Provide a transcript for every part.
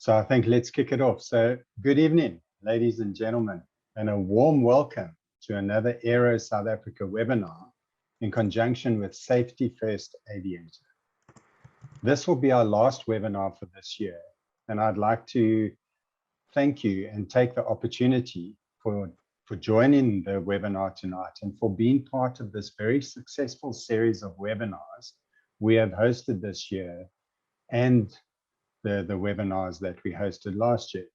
So I think let's kick it off. So good evening, ladies and gentlemen, and a warm welcome to another AERO South Africa webinar in conjunction with Safety First Aviator. This will be our last webinar for this year, and I'd like to thank you and take the opportunity for joining the webinar tonight and for being part of this very successful series of webinars we have hosted this year and the webinars that we hosted last year.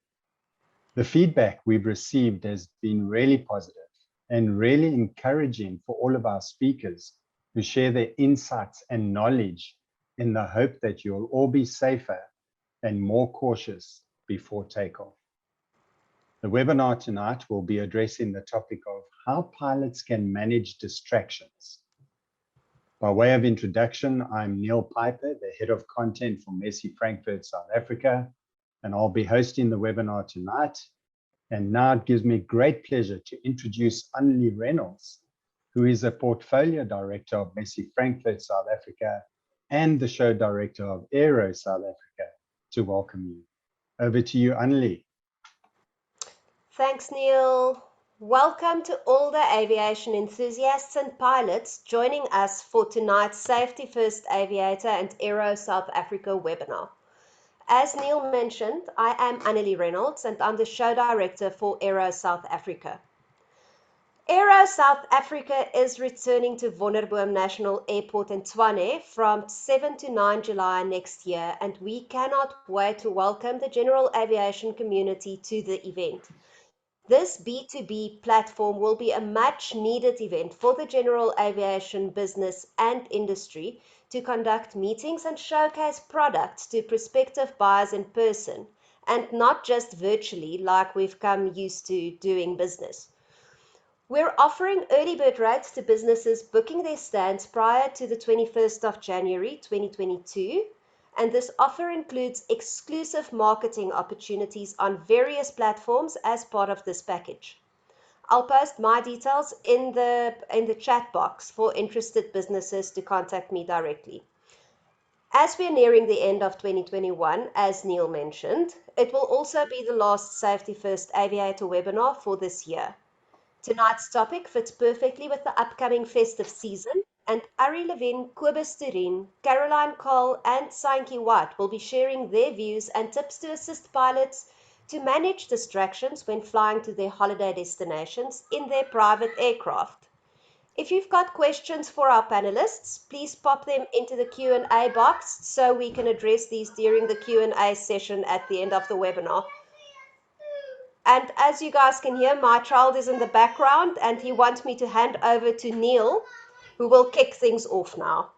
The feedback we've received has been really positive and really encouraging for all of our speakers who share their insights and knowledge in the hope that you'll all be safer and more cautious before takeoff. The webinar tonight will be addressing the topic of how pilots can manage distractions. By way of introduction, I'm Neil Piper, the Head of Content for Messi Frankfurt, South Africa, and I'll be hosting the webinar tonight. And now it gives me great pleasure to introduce Ari Reynolds, who is a Portfolio Director of Messi Frankfurt, South Africa, and the Show Director of AERO South Africa, to welcome you. Over to you, Ari. Thanks, Neil. Welcome to all the aviation enthusiasts and pilots joining us for tonight's Safety First Aviator and AERO South Africa webinar. As Neil mentioned, I am Ari Reynolds and I'm the Show Director for AERO South Africa. AERO South Africa is returning to Wonderboom National Airport in Tshwane from 7 to 9 July next year, and we cannot wait to welcome the general aviation community to the event. This B2B platform will be a much needed event for the general aviation business and industry to conduct meetings and showcase products to prospective buyers in person and not just virtually like we've come used to doing business. We're offering early bird rates to businesses booking their stands prior to the 21st of January 2022. And this offer includes exclusive marketing opportunities on various platforms as part of this package. I'll post my details in the chat box for interested businesses to contact me directly. As we're nearing the end of 2021, as Neil mentioned, it will also be the last Safety First Aviator webinar for this year. Tonight's topic fits perfectly with the upcoming festive season, and Ari Levine, Kobus Turin, Caroline Cole, and Saintjie White will be sharing their views and tips to assist pilots to manage distractions when flying to their holiday destinations in their private aircraft. If you've got questions for our panelists, please pop them into the Q&A box so we can address these during the Q&A session at the end of the webinar. And as you guys can hear, my child is in the background and he wants me to hand over to Neil, who will kick things off now.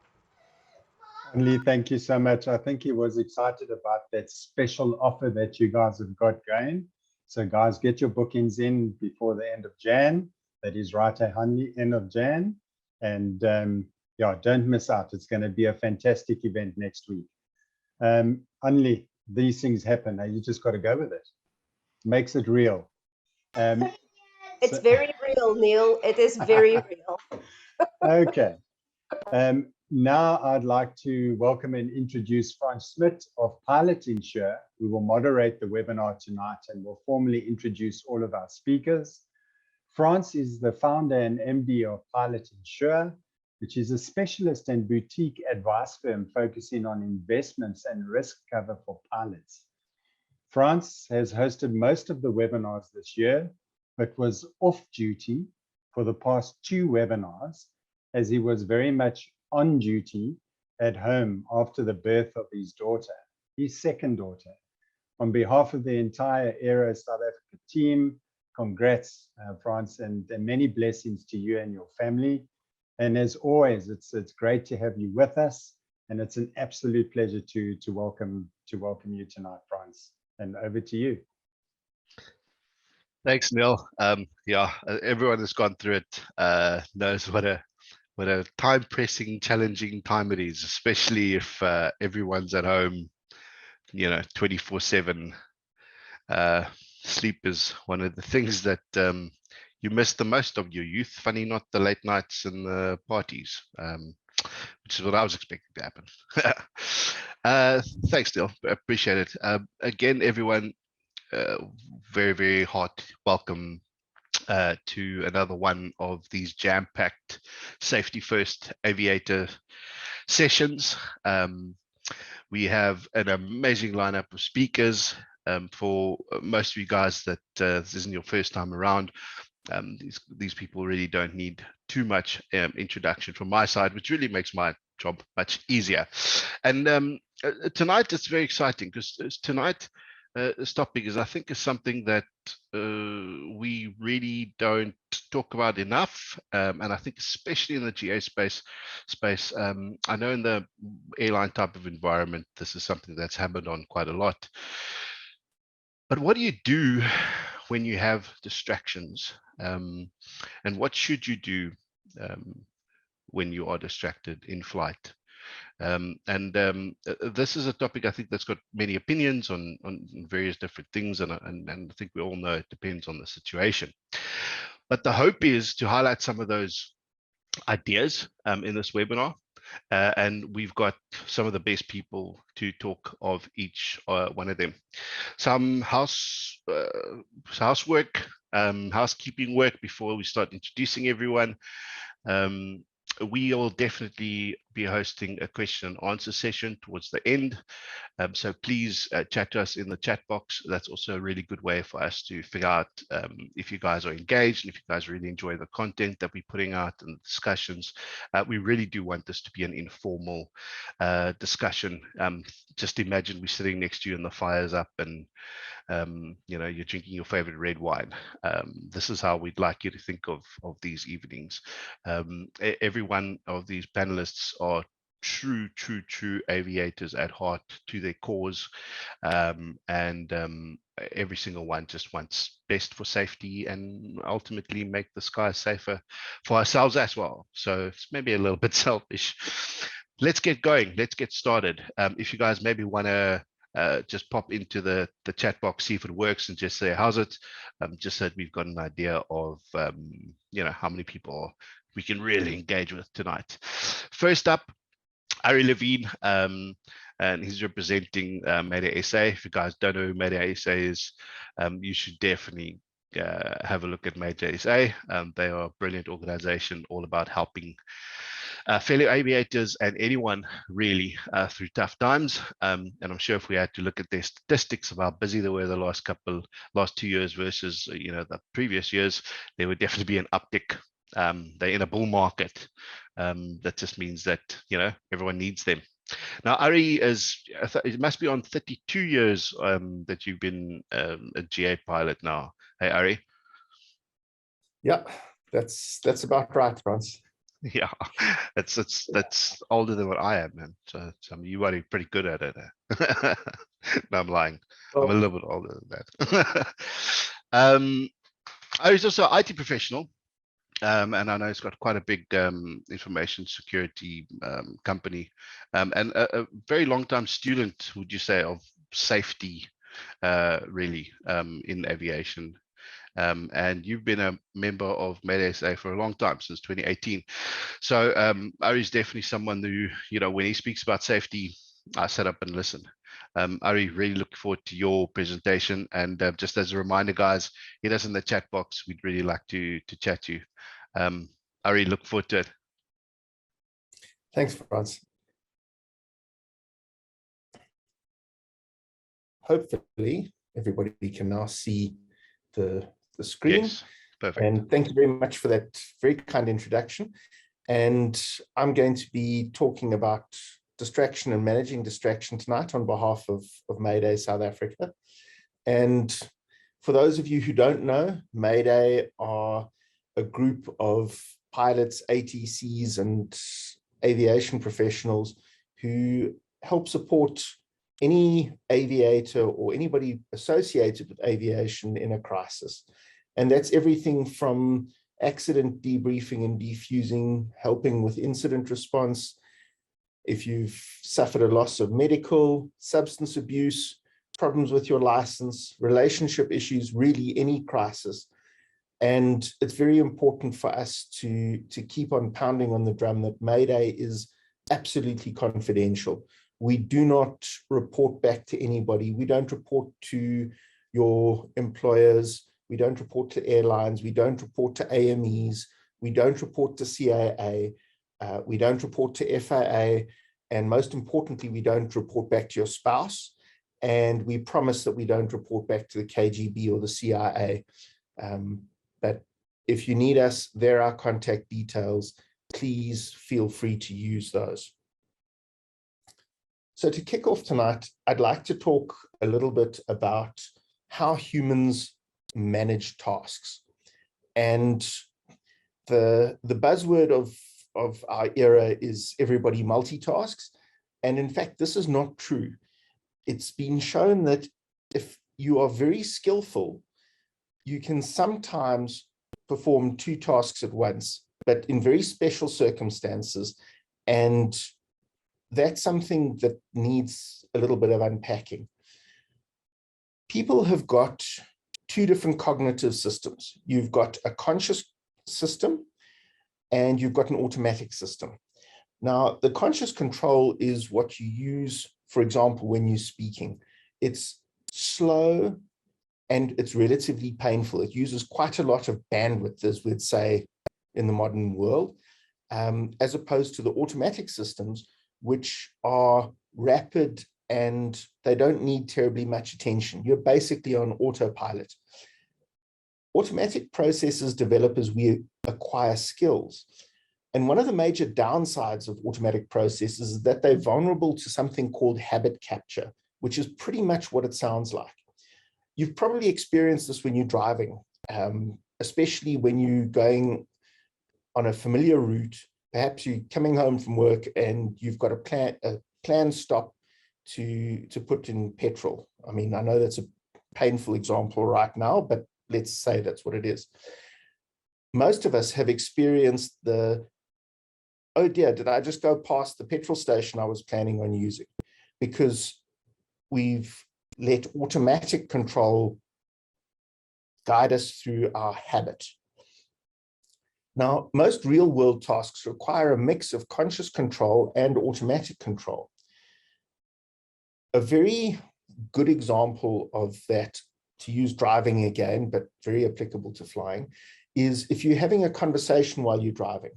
Ari, thank you so much. I think he was excited about that special offer that you guys have got going. So guys, get your bookings in before the end of Jan. That is right, Ari, end of Jan. And yeah, don't miss out. It's going to be a fantastic event next week. Ari, these things happen. You just got to go with it. Makes it real. It's very real, Neil. It is very real. Okay. Now I'd like to welcome and introduce Schmidt of Pilot Insurer, who will moderate the webinar tonight and will formally introduce all of our speakers. Frans is the founder and MD of Pilot Insurer, which is a specialist and boutique advice firm focusing on investments and risk cover for pilots. Frans has hosted most of the webinars this year, but was off duty for the past 2 webinars, as he was very much on duty at home after the birth of his daughter, his second daughter. On behalf of the entire AERO South Africa team, congrats, Frans, and many blessings to you and your family. And as always, it's great to have you with us, and it's an absolute pleasure to welcome you tonight, Frans. And over to you. Thanks, Neil. Yeah, everyone has gone through it, knows what a time-pressing, challenging time it is, especially if everyone's at home, 24/7. Sleep is one of the things that you miss the most of your youth. Funny, not the late nights and the parties. which is what I was expecting to happen. Thanks, Neil. Appreciate it. Again, everyone, very, very hot welcome to another one of these jam-packed Safety First Aviator sessions. We have an amazing lineup of speakers. For most of you guys that this isn't your first time around, these people really don't need too much introduction from my side, which really makes my job much easier. And tonight it's very exciting because tonight this topic is, I think, is something that we really don't talk about enough, and I think especially in the GA space. I know in the airline type of environment, this is something that's hammered on quite a lot. But what do you do when you have distractions? And what should you do when you are distracted in flight? This is a topic I think that's got many opinions on various different things, and I think we all know it depends on the situation. But the hope is to highlight some of those ideas in this webinar, and we've got some of the best people to talk of each one of them. Some housework, housekeeping work before we start introducing everyone. We will definitely be hosting a question and answer session towards the end. So please chat to us in the chat box. That's also a really good way for us to figure out if you guys are engaged and if you guys really enjoy the content that we're putting out and the discussions. We really do want this to be an informal discussion. Just imagine we're sitting next to you and the fire's up and you know, you're drinking your favorite red wine. This is how we'd like you to think of these evenings. Every one of these panelists are true aviators at heart to their cause, and every single one just wants best for safety and ultimately make the sky safer for ourselves as well. So it's maybe a little bit selfish. Let's get going. Let's get started. If you guys maybe want to just pop into the chat box, see if it works, and just say how's it, just so that we've got an idea of you know, how many people we can really engage with tonight. First up, Ari Levine, and he's representing Mayday SA. If you guys don't know who Mayday SA is, you should definitely have a look at Mayday SA. They are a brilliant organization all about helping fellow aviators and anyone really through tough times. And I'm sure if we had to look at their statistics of how busy they were the last 2 years versus the previous years, there would definitely be an uptick. They're in a bull market. That just means that everyone needs them. Now, Ari it must be on 32 years that you've been a GA pilot now. Hey, Ari. Yeah, that's about right, Frans. Yeah, that's older than what I am, man. So you are pretty good at it. No, I'm lying. Well, I'm a little bit older than that. I was also an IT professional, and I know it's got quite a big information security company, and a very long-time student, would you say, of safety, really, in aviation. And you've been a member of Mayday SA for a long time, since 2018. So Ari's definitely someone who, when he speaks about safety, I sit up and listen. Ari, really looking forward to your presentation. And just as a reminder, guys, hit us in the chat box. We'd really like to chat to you. Ari, look forward to it. Thanks, Frans. Hopefully, everybody can now see the screen. Yes, perfect. And thank you very much for that very kind introduction. And I'm going to be talking about distraction and managing distraction tonight on behalf of Mayday South Africa. And for those of you who don't know, Mayday are a group of pilots, ATCs, and aviation professionals who help support any aviator or anybody associated with aviation in a crisis. And that's everything from accident debriefing and defusing, helping with incident response. If you've suffered a loss of medical, substance abuse, problems with your license, relationship issues, really any crisis, And it's very important for us to keep on pounding on the drum that Mayday is absolutely confidential. We do not report back to anybody. We don't report to your employers. We don't report to airlines. We don't report to AMEs. We don't report to CAA. We don't report to FAA. And most importantly, we don't report back to your spouse. And we promise that we don't report back to the KGB or the CIA. But if you need us, there are contact details. Please feel free to use those. So to kick off tonight, I'd like to talk a little bit about how humans manage tasks. And the buzzword of our era is everybody multitasks. And in fact, this is not true. It's been shown that if you are very skillful, you can sometimes perform 2 tasks at once, but in very special circumstances. And that's something that needs a little bit of unpacking. People have got 2 different cognitive systems. You've got a conscious system and you've got an automatic system. Now, the conscious control is what you use, for example, when you're speaking. It's slow and it's relatively painful. It uses quite a lot of bandwidth, as we'd say in the modern world, as opposed to the automatic systems, which are rapid and they don't need terribly much attention. You're basically on autopilot. Automatic processes develop as we acquire skills. And one of the major downsides of automatic processes is that they're vulnerable to something called habit capture, which is pretty much what it sounds like. You've probably experienced this when you're driving, especially when you're going on a familiar route. Perhaps you're coming home from work and you've got a planned stop to put in petrol. I mean, I know that's a painful example right now, but let's say that's what it is. Most of us have experienced the, oh dear, did I just go past the petrol station I was planning on using? Because we've let automatic control guide us through our habit. Now, most real-world tasks require a mix of conscious control and automatic control. A very good example of that, to use driving again, but very applicable to flying, is if you're having a conversation while you're driving.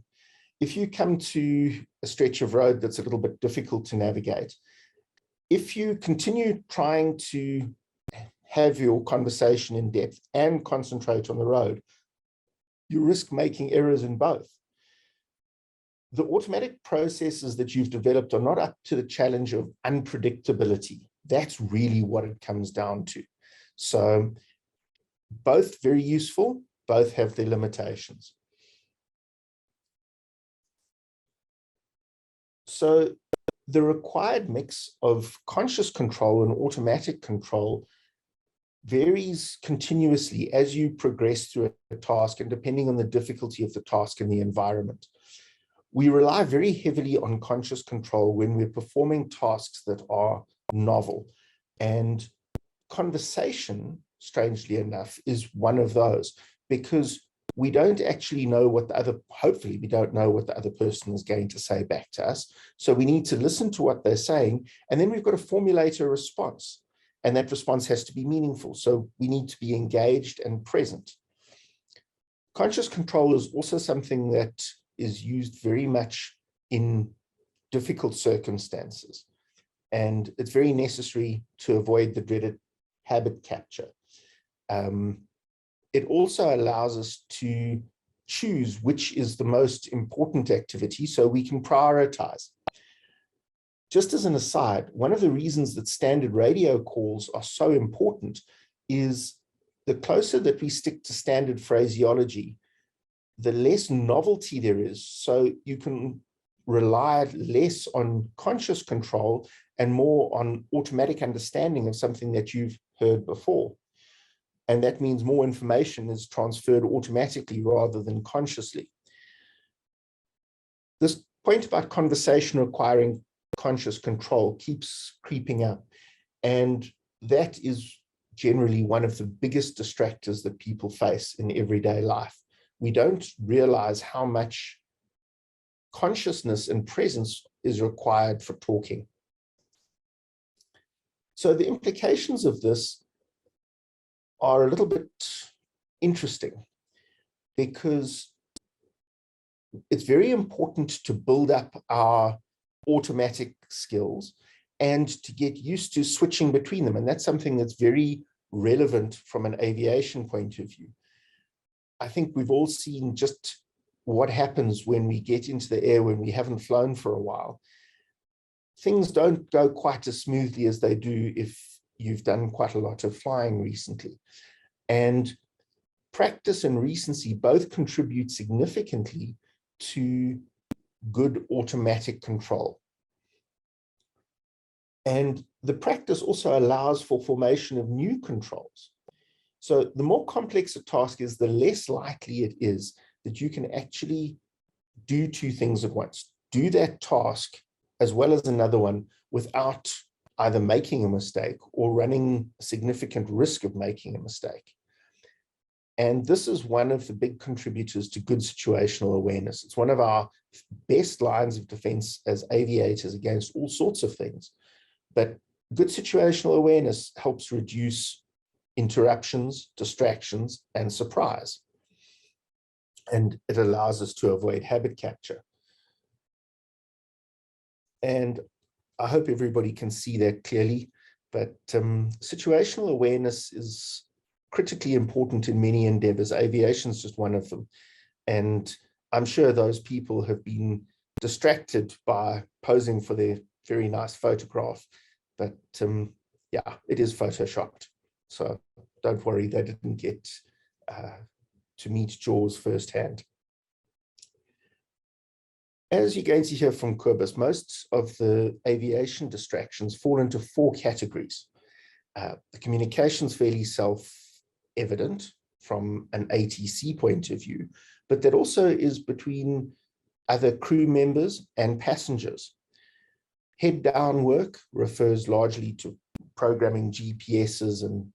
If you come to a stretch of road that's a little bit difficult to navigate, if you continue trying to have your conversation in depth and concentrate on the road, you risk making errors in both. The automatic processes that you've developed are not up to the challenge of unpredictability. That's really what it comes down to. So both very useful, both have their limitations. So the required mix of conscious control and automatic control varies continuously as you progress through a task and depending on the difficulty of the task and the environment. We rely very heavily on conscious control when we're performing tasks that are novel. And conversation, strangely enough, is one of those, because we don't actually know what the other, hopefully we don't know what the other person is going to say back to us. So we need to listen to what they're saying, and then we've got to formulate a response. And that response has to be meaningful. So we need to be engaged and present. Conscious control is also something that is used very much in difficult circumstances. And it's very necessary to avoid the dreaded habit capture. It also allows us to choose which is the most important activity so we can prioritize. Just as an aside, one of the reasons that standard radio calls are so important is the closer that we stick to standard phraseology, the less novelty there is. So you can rely less on conscious control and more on automatic understanding of something that you've heard before. And that means more information is transferred automatically rather than consciously. This point about conversation requiring conscious control keeps creeping up. And that is generally one of the biggest distractors that people face in everyday life. We don't realize how much consciousness and presence is required for talking. So the implications of this are a little bit interesting, because it's very important to build up our automatic skills and to get used to switching between them. And that's something that's very relevant from an aviation point of view. I think we've all seen just what happens when we get into the air when we haven't flown for a while. Things don't go quite as smoothly as they do if you've done quite a lot of flying recently. And practice and recency both contribute significantly to good automatic control. And the practice also allows for formation of new controls. So the more complex a task is, the less likely it is that you can actually do two things at once. Do that task as well as another one without either making a mistake or running a significant risk of making a mistake. And this is one of the big contributors to good situational awareness. It's one of our best lines of defense as aviators against all sorts of things. But good situational awareness helps reduce interruptions, distractions, and surprise. And it allows us to avoid habit capture. And I hope everybody can see that clearly, but situational awareness is critically important in many endeavors. Aviation is just one of them. And I'm sure those people have been distracted by posing for their very nice photograph, but yeah, it is photoshopped. So don't worry, they didn't get to meet Jaws firsthand. As you're going to hear from Kobus, most of the aviation distractions fall into four categories. The communication's fairly self-evident from an ATC point of view, but that also is between other crew members and passengers. Head-down work refers largely to programming GPSs and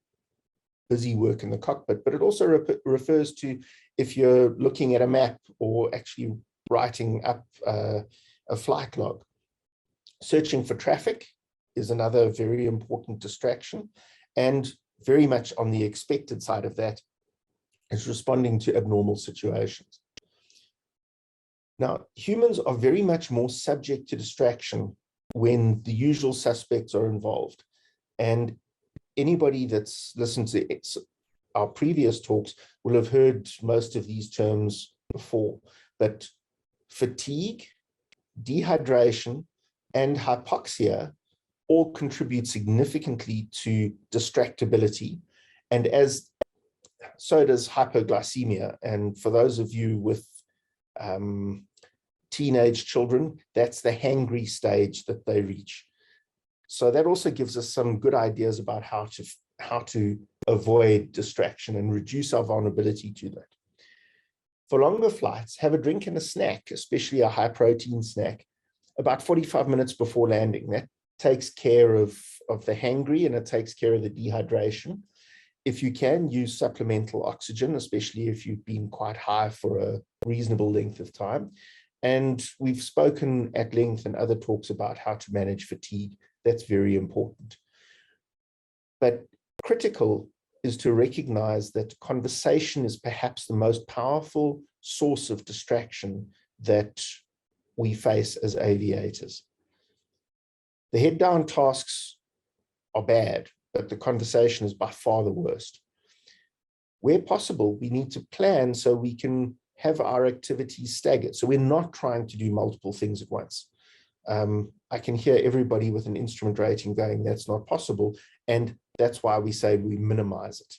busy work in the cockpit, but it also refers to if you're looking at a map or actually writing up a flight log. Searching for traffic is another very important distraction, and very much on the expected side of that is responding to abnormal situations. Now, humans are very much more subject to distraction when the usual suspects are involved. And anybody that's listened to our previous talks will have heard most of these terms before, but fatigue, dehydration, and hypoxia all contribute significantly to distractibility, and so does hypoglycemia. And for those of you with teenage children, that's the hangry stage that they reach. So that also gives us some good ideas about how to avoid distraction and reduce our vulnerability to that. For longer flights, have a drink and a snack, especially a high protein snack, about 45 minutes before landing. That takes care of the hangry and it takes care of the dehydration. If you can, use supplemental oxygen, especially if you've been quite high for a reasonable length of time. And we've spoken at length in other talks about how to manage fatigue. That's very important. But critical is to recognize that conversation is perhaps the most powerful source of distraction that we face as aviators. The head-down tasks are bad, but the conversation is by far the worst. Where possible, we need to plan so we can have our activities staggered. So we're not trying to do multiple things at once. I can hear everybody with an instrument rating going, that's not possible. And that's why we say we minimize it.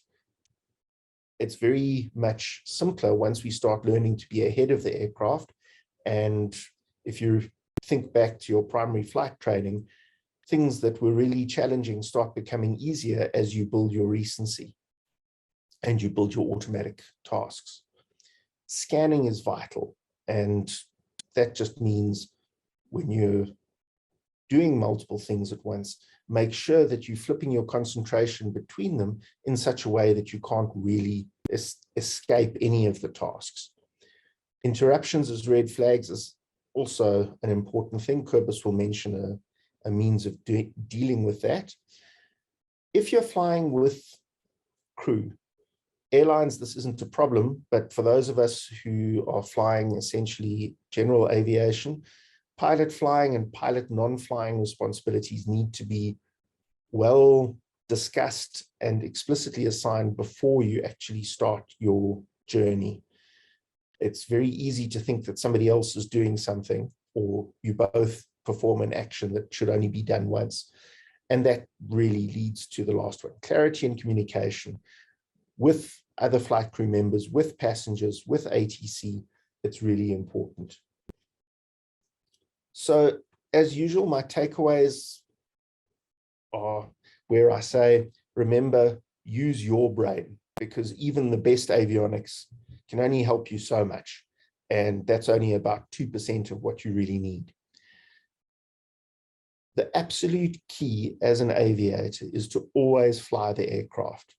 It's very much simpler once we start learning to be ahead of the aircraft. And if you think back to your primary flight training, things that were really challenging start becoming easier as you build your recency and you build your automatic tasks. Scanning is vital, and that just means when you're doing multiple things at once, make sure that you're flipping your concentration between them in such a way that you can't really escape any of the tasks. Interruptions as red flags is also an important thing. Kobus will mention a means of dealing with that. If you're flying with crew, airlines, this isn't a problem, but for those of us who are flying essentially general aviation, pilot flying and pilot non-flying responsibilities need to be well discussed and explicitly assigned before you actually start your journey. It's very easy to think that somebody else is doing something, or you both perform an action that should only be done once. And that really leads to the last one. Clarity and communication with other flight crew members, with passengers, with ATC. It's really important. So as usual, my takeaways are where I say, remember, use your brain, because even the best avionics can only help you so much. And that's only about 2% of what you really need. The absolute key as an aviator is to always fly the aircraft.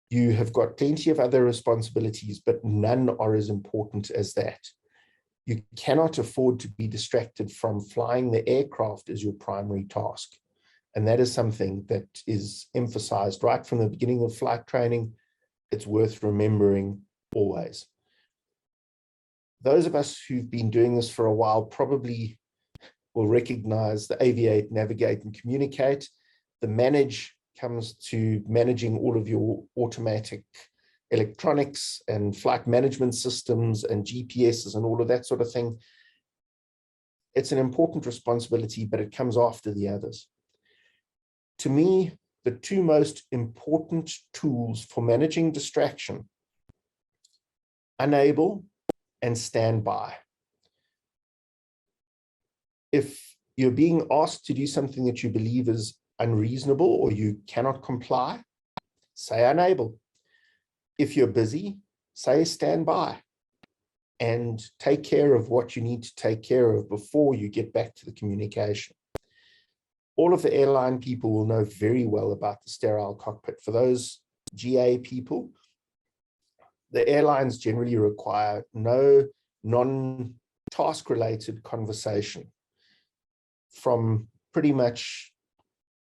You have got plenty of other responsibilities, but none are as important as that. You cannot afford to be distracted from flying the aircraft as your primary task. And that is something that is emphasized right from the beginning of flight training. It's worth remembering always. Those of us who've been doing this for a while probably will recognize the aviate, navigate, and communicate. The manage comes to managing all of your automatic electronics and flight management systems and GPSs and all of that sort of thing. It's an important responsibility, but it comes after the others. To me, the two most important tools for managing distraction, enable and standby. If you're being asked to do something that you believe is unreasonable or you cannot comply, say enable. If you're busy, say standby and take care of what you need to take care of before you get back to the communication. All of the airline people will know very well about the sterile cockpit. For those GA people, the airlines generally require no non-task related conversation from pretty much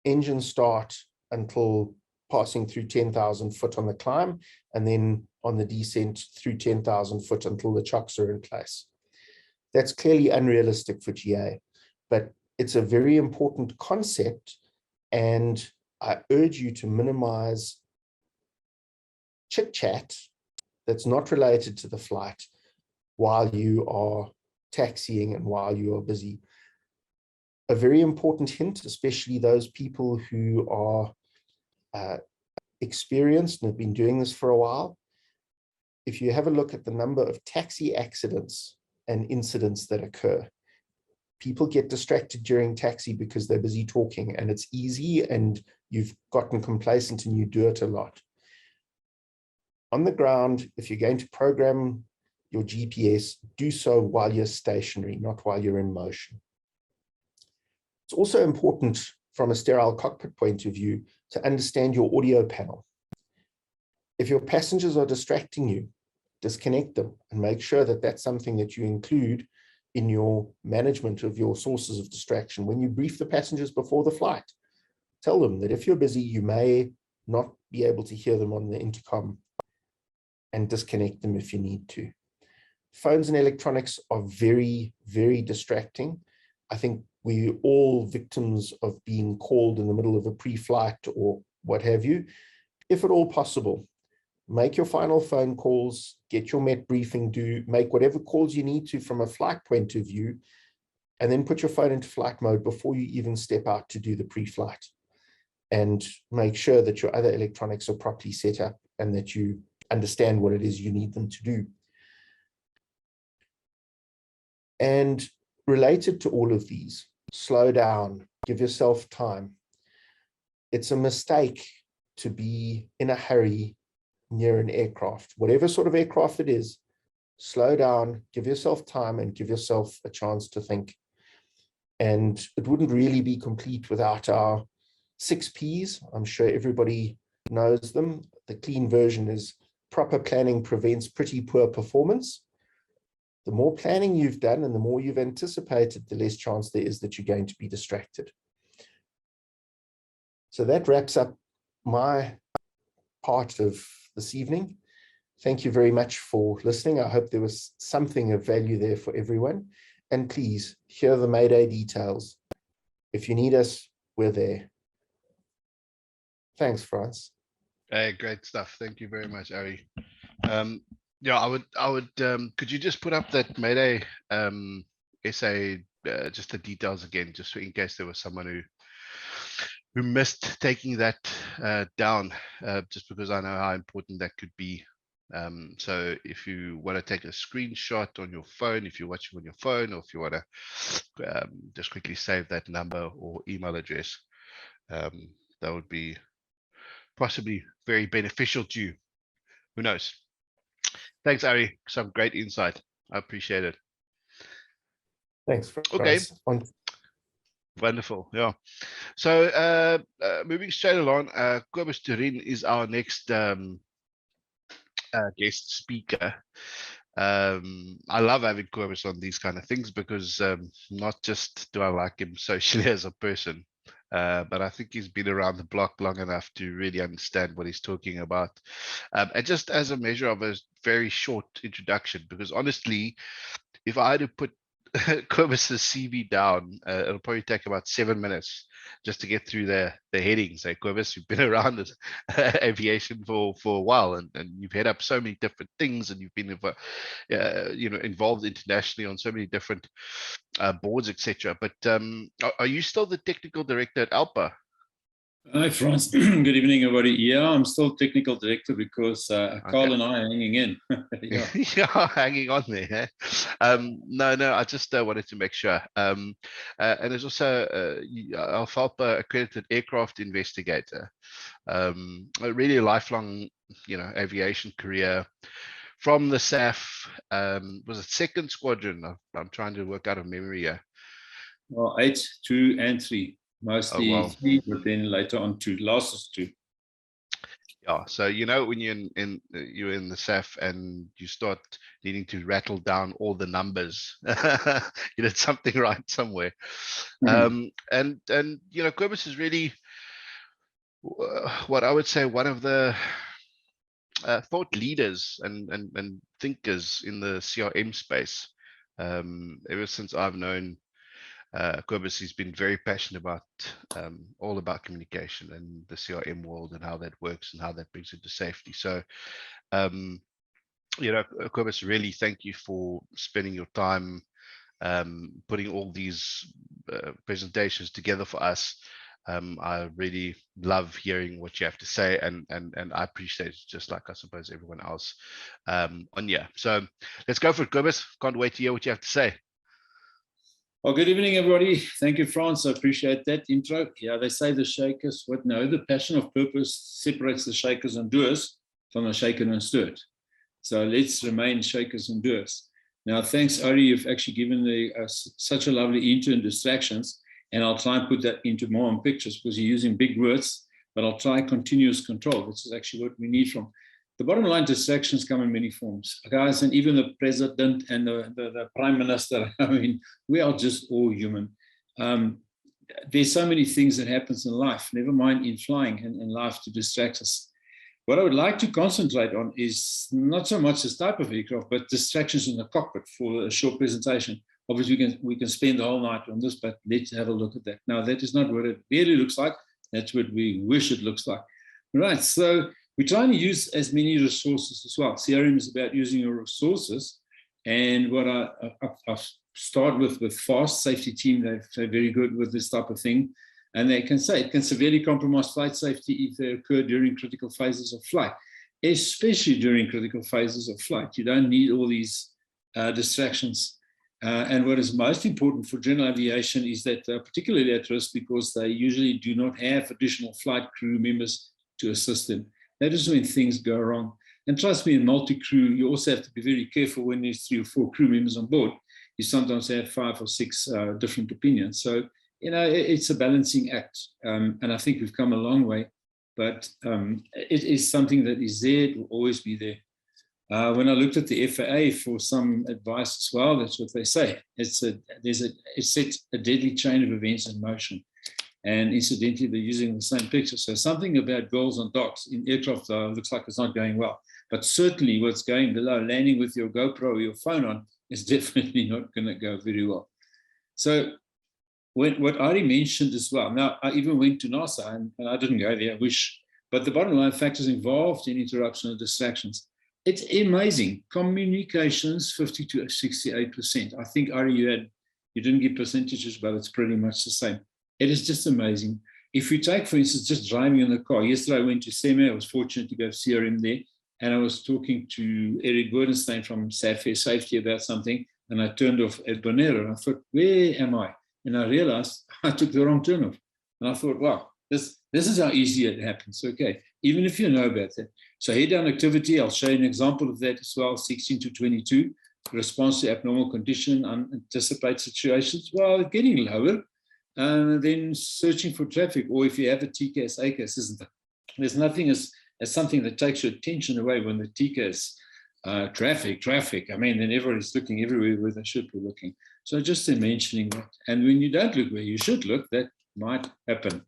engine start until passing through 10,000 foot on the climb, and then on the descent through 10,000 foot until the chocks are in place. That's clearly unrealistic for GA, but it's a very important concept, and I urge you to minimize chit-chat that's not related to the flight while you are taxiing and while you are busy. A very important hint, especially those people who are experienced and have been doing this for a while, if you have a look at the number of taxi accidents and incidents that occur, people get distracted during taxi because they're busy talking, and it's easy and you've gotten complacent and you do it a lot. On the ground, if you're going to program your GPS, do so while you're stationary, not while you're in motion. It's also important from a sterile cockpit point of view to understand your audio panel. If your passengers are distracting you, disconnect them and make sure that that's something that you include in your management of your sources of distraction. When you brief the passengers before the flight, tell them that if you're busy, you may not be able to hear them on the intercom, and disconnect them if you need to. Phones and electronics are very, very distracting. I think we're all victims of being called in the middle of a pre-flight or what have you. If at all possible, make your final phone calls, get your MET briefing due, make whatever calls you need to from a flight point of view, and then put your phone into flight mode before you even step out to do the pre-flight. And make sure that your other electronics are properly set up and that you understand what it is you need them to do. And related to all of these, slow down, give yourself time. It's a mistake to be in a hurry near an aircraft, whatever sort of aircraft it is. Slow down, give yourself time, and give yourself a chance to think. And it wouldn't really be complete without our 6 Ps. I'm sure everybody knows them. The clean version is proper planning prevents pretty poor performance. The more planning you've done and the more you've anticipated, the less chance there is that you're going to be distracted. So that wraps up my part of this evening. Thank you very much for listening. I hope there was something of value there for everyone. And please, here are the Mayday details. If you need us, we're there. Thanks, Franz. Hey, great stuff. Thank you very much, Ari. Yeah, I would. Could you just put up that Mayday essay, just the details again, just in case there was someone who missed taking that down, just because I know how important that could be. So if you want to take a screenshot on your phone, if you're watching on your phone, or if you want to just quickly save that number or email address, that would be possibly very beneficial to you. Who knows? Thanks, Ari. Some great insight. I appreciate it. Thanks, Franz. Okay. Wonderful. Yeah. So moving straight along, Kobus Turin is our next guest speaker. I love having Kobus on these kind of things because not just do I like him socially as a person, but I think he's been around the block long enough to really understand what he's talking about. And just as a measure of a very short introduction, because honestly, if I had to put Kobus's CV down, it'll probably take about 7 minutes just to get through the headings. Hey, Kobus, you've been around aviation for a while, and you've head up so many different things, and you've been involved internationally on so many different boards, etc. But are you still the technical director at ALPA? Hi, Franz. Good evening, everybody. Yeah, I'm still technical director because Carl and I are hanging in. Yeah. Yeah, hanging on there. No, I just wanted to make sure. And there's also ALPA accredited aircraft investigator. A really lifelong, aviation career from the SAF. Was it 2nd Squadron? I'm trying to work out of memory here. Well, 8, 2, and 3. Mostly 3, but then later on 2. Last was 2. Yeah, so when you're in the SAF and you start needing to rattle down all the numbers, you did something right somewhere. And Kobus is really what I would say one of the thought leaders and thinkers in the CRM space. Ever since I've known Kobus, he's been very passionate about all about communication and the CRM world and how that works and how that brings into safety. So, Kobus, really thank you for spending your time putting all these presentations together for us. I really love hearing what you have to say, and I appreciate it, just like I suppose everyone else on here. So let's go for it, Kobus. Can't wait to hear what you have to say. Well, good evening, everybody. Thank you, Franz. I appreciate that intro. Yeah, they say the shakers would know the passion of purpose separates the shakers and doers from the shaker and stirred. So let's remain shakers and doers. Now, thanks, Ari. You've actually given such a lovely intro and distractions, and I'll try and put that into more on pictures because you're using big words, but I'll try continuous control, which is actually what we need from. The bottom line, distractions come in many forms, guys, and even the president and the prime minister. I mean, we are just all human. There's so many things that happens in life, never mind in flying and in life, to distract us. What I would like to concentrate on is not so much this type of aircraft, but distractions in the cockpit for a short presentation. Obviously, we can spend the whole night on this, but let's have a look at that. Now, that is not what it really looks like. That's what we wish it looks like. Right, so we're trying to use as many resources as well. CRM is about using your resources. And what I start with FAST safety team, they're very good with this type of thing. And they can say it can severely compromise flight safety if they occur during critical phases of flight, especially during critical phases of flight. You don't need all these distractions. And what is most important for general aviation is that particularly at risk because they usually do not have additional flight crew members to assist them. That is when things go wrong. And trust me, in multi-crew, you also have to be very careful when there's 3 or 4 crew members on board. You sometimes have 5 or 6 different opinions. So it's a balancing act. And I think we've come a long way, but it is something that is there, it will always be there. When I looked at the FAA for some advice as well, that's what they say. It sets a deadly chain of events in motion. And incidentally, they're using the same picture. So something about girls on docks in aircraft looks like it's not going well. But certainly what's going below, landing with your GoPro or your phone on, is definitely not going to go very well. So what Ari mentioned as well, now I even went to NASA and I didn't go there, I wish. But the bottom line, factors involved in interruption and distractions. It's amazing. Communications, 50 to 68%. I think, Ari, you didn't give percentages, but it's pretty much the same. It is just amazing. If you take, for instance, just driving in the car. Yesterday I went to SEMA. I was fortunate to go see him there. And I was talking to Eric Bodenstein from SAFAir Safety about something. And I turned off at Bonaire. And I thought, where am I? And I realized I took the wrong turn off. And I thought, wow, this is how easy it happens. Okay, even if you know about that. So head-down activity, I'll show you an example of that as well, 16 to 22. Response to abnormal condition, unanticipated situations. Well, getting lower. Then searching for traffic, or if you have a TCAS, ACAS, isn't there? There's nothing as something that takes your attention away when the TCAS, traffic. I mean, then everybody's looking everywhere where they should be looking. So just in mentioning that. And when you don't look where you should look, that might happen.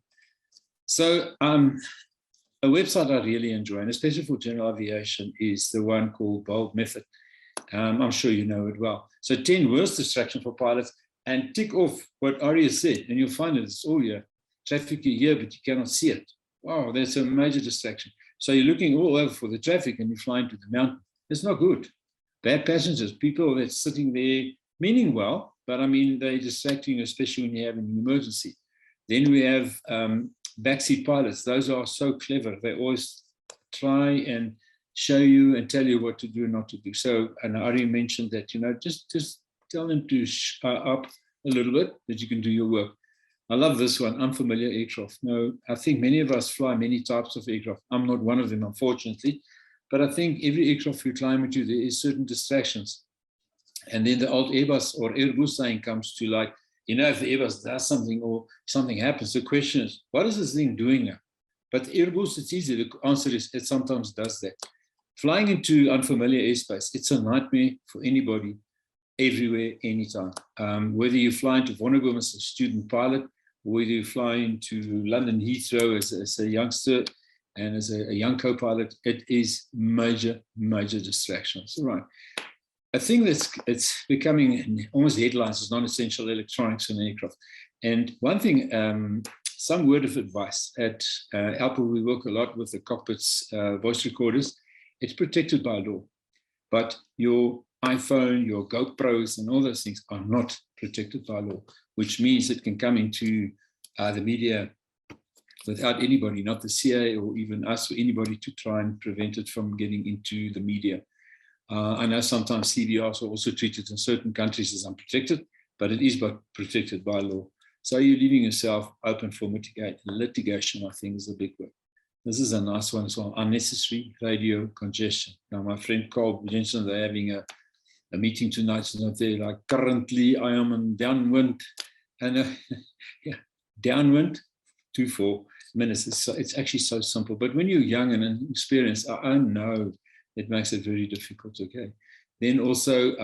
So a website I really enjoy, and especially for general aviation, is the one called Bold Method. I'm sure you know it well. So 10 worst distractions for pilots. And tick off what Ari has said, and you'll find that it's all here. Traffic you hear, but you cannot see it. Wow, that's a major distraction. So you're looking all over for the traffic and you're flying to the mountain. It's not good. Bad passengers, people that's sitting there, meaning well, but I mean, they're distracting you, especially when you have an emergency. Then we have backseat pilots. Those are so clever. They always try and show you and tell you what to do and not to do. So, and Ari mentioned that, just tell them to up a little bit, that you can do your work. I love this one, unfamiliar aircraft. No, I think many of us fly many types of aircraft. I'm not one of them, unfortunately. But I think every aircraft you climb into, there is certain distractions. And then the old Airbus or Airbus saying comes to, like, if the Airbus does something or something happens, the question is, what is this thing doing now? But the Airbus, it's easy. The answer is it sometimes does that. Flying into unfamiliar airspace, it's a nightmare for anybody. Everywhere, anytime. Whether you fly into Vonnegut as a student pilot, or whether you fly into London Heathrow as a youngster and as a young co-pilot, it is major distractions. Right. I think it's becoming almost headlines as non-essential electronics in aircraft. And one thing, some word of advice at Apple, we work a lot with the Cockpit's voice recorders. It's protected by law, but your iPhone, your GoPros, and all those things are not protected by law, which means it can come into the media without anybody, not the CIA or even us or anybody, to try and prevent it from getting into the media. I know sometimes CVRs are also treated in certain countries as unprotected, but it is protected by law. So you're leaving yourself open for litigation, I think, is the big word. This is a nice one as well. Unnecessary radio congestion. Now, my friend Carl mentioned they're having a meeting tonight, and they're like, currently I am in downwind, and downwind 2-4 minutes. It's actually so simple, but when you're young and inexperienced, I know it makes it very difficult. Okay. Then also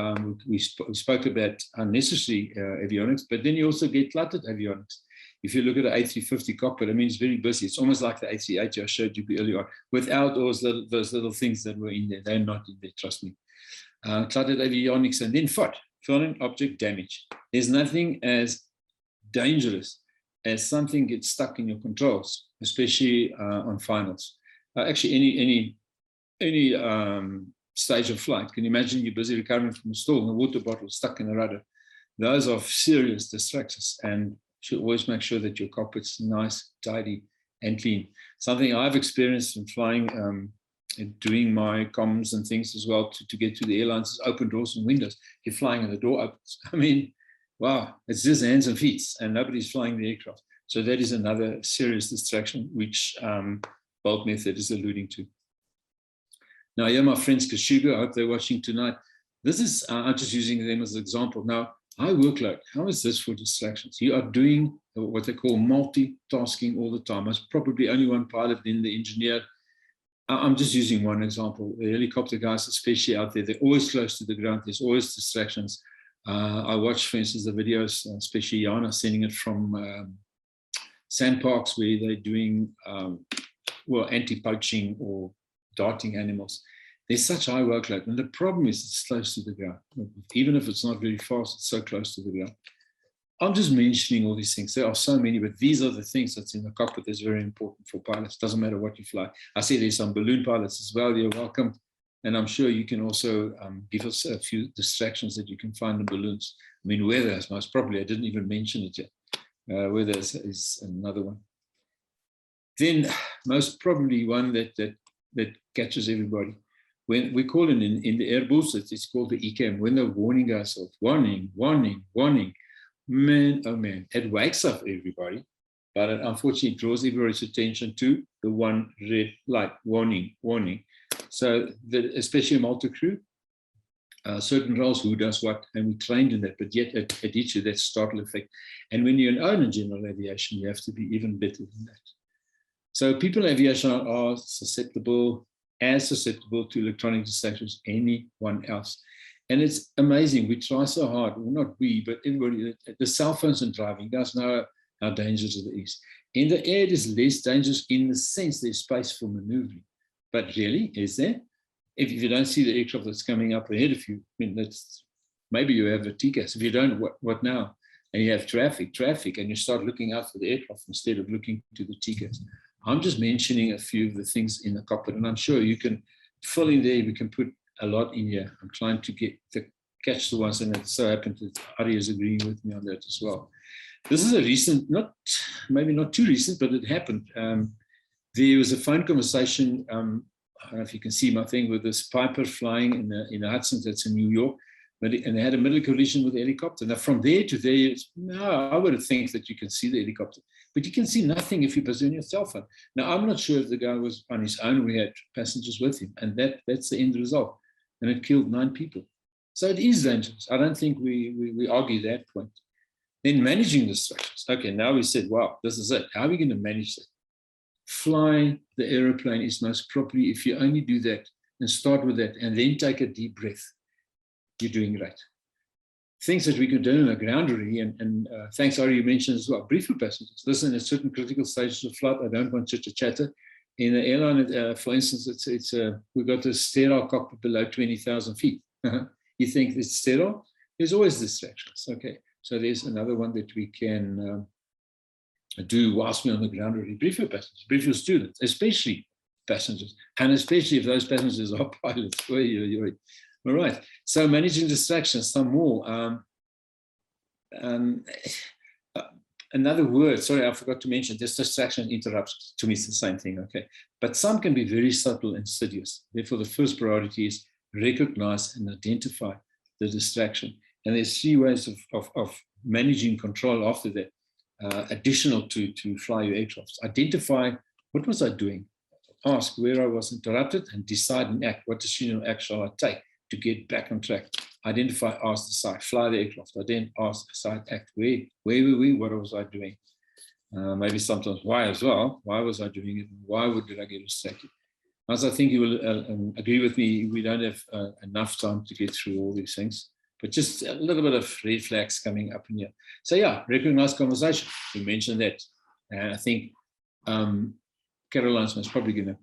we spoke about unnecessary avionics, but then you also get cluttered avionics. If you look at the A350 cockpit, I mean, it's very busy. It's almost like the A380 I showed you earlier on, without those little things that were in there. They're not in there, trust me. Cluttered avionics, and then foreign object damage. There's nothing as dangerous as something gets stuck in your controls, especially on finals. Actually, any stage of flight. Can you imagine you're busy recovering from a stall and a water bottle stuck in the rudder? Those are serious distractions, and you should always make sure that your cockpit's nice, tidy, and clean. Something I've experienced in flying and doing my comms and things as well to get to the airlines is open doors and windows. You're flying and the door opens. I mean, wow, it's just hands and feet, and nobody's flying the aircraft. So that is another serious distraction, which Bold Method is alluding to. Now, here, my friends Kashuga, I hope they're watching tonight. This is, I'm just using them as an example. Now, high workload, how is this for distractions? You are doing what they call multitasking all the time. There's probably only one pilot, then the engineer. I'm just using one example. The helicopter guys, especially out there, they're always close to the ground. There's always distractions. I watch, for instance, the videos, especially Jana sending it from sandparks where they're doing, well, anti-poaching or darting animals. There's such high workload. And the problem is it's close to the ground. Even if it's not very fast, it's so close to the ground. I'm just mentioning all these things. There are so many, but these are the things that's in the cockpit that's very important for pilots. Doesn't matter what you fly. I see there's some balloon pilots as well. You're welcome. And I'm sure you can also give us a few distractions that you can find in balloons. I mean, weather is most probably, I didn't even mention it yet. Weather is another one. Then most probably one that catches everybody. When we call it in the Airbus, it's called the ECAM, when the warning goes off, warning, warning, warning. Man, oh man, it wakes up everybody, but it unfortunately draws everybody's attention to the one red light, warning, warning. So especially a multi-crew, certain roles, who does what, and we trained in that, but yet it hits you that startle effect. And when you're an owner in general aviation, you have to be even better than that. So people in aviation are susceptible, as susceptible to electronic distractions as anyone else. And it's amazing. We try so hard. Well, not we, but everybody. The cell phones and driving does know how dangerous it is. In the air, it is less dangerous in the sense there's space for maneuvering. But really, is there? If you don't see the aircraft that's coming up ahead of you, I mean, that's maybe you have a TCAS. If you don't, what now? And you have traffic, and you start looking out for the aircraft instead of looking to the TCAS. I'm just mentioning a few of the things in the cockpit, and I'm sure you can fill in there. We can put a lot in here. I'm trying to catch the ones, and it so happened that Ari is agreeing with me on that as well. This is a recent, maybe not too recent, but it happened. There was a phone conversation. I don't know if you can see my thing with this Piper flying in the Hudson. That's in New York, and they had a middle collision with the helicopter. Now from there to there, I would think that you can see the helicopter, but you can see nothing if you position your cell phone. Now I'm not sure if the guy was on his own. We had passengers with him, and that's the end result. And it killed 9 people. So it is dangerous. I don't think we argue that point. Then managing distractions. Okay, now we said, wow, this is it. How are we going to manage that? Fly the aeroplane is most probably, if you only do that and start with that and then take a deep breath, you're doing great. Things that we can do in a ground really, and thanks, Ari, you mentioned as well, brief for passengers. Listen, at certain critical stages of flight, I don't want chitter-chatter. In the airline, for instance, we've got a sterile cockpit below 20,000 feet. You think it's sterile? There's always distractions. Okay, so there's another one that we can do whilst we're on the ground already. Brief your passengers, brief your students, especially passengers, and especially if those passengers are pilots. All right, so managing distractions, some more. Another word, sorry, I forgot to mention, this distraction and interruption, to me it's the same thing, okay? But some can be very subtle and insidious. Therefore, the first priority is recognize and identify the distraction. And there's 3 ways of managing control after that, additional to fly your aircraft. Identify, what was I doing? Ask where I was interrupted and decide and act. What decision or act shall I take to get back on track? Identify, ask, decide, fly the aircraft. Then ask, decide, act. Where were we? What was I doing? Maybe sometimes why as well. Why was I doing it? Why did I get distracted? As I think you will agree with me, we don't have enough time to get through all these things, but just a little bit of red flags coming up in here. So yeah, recognize conversation. We mentioned that. And I think Caroline's most probably going to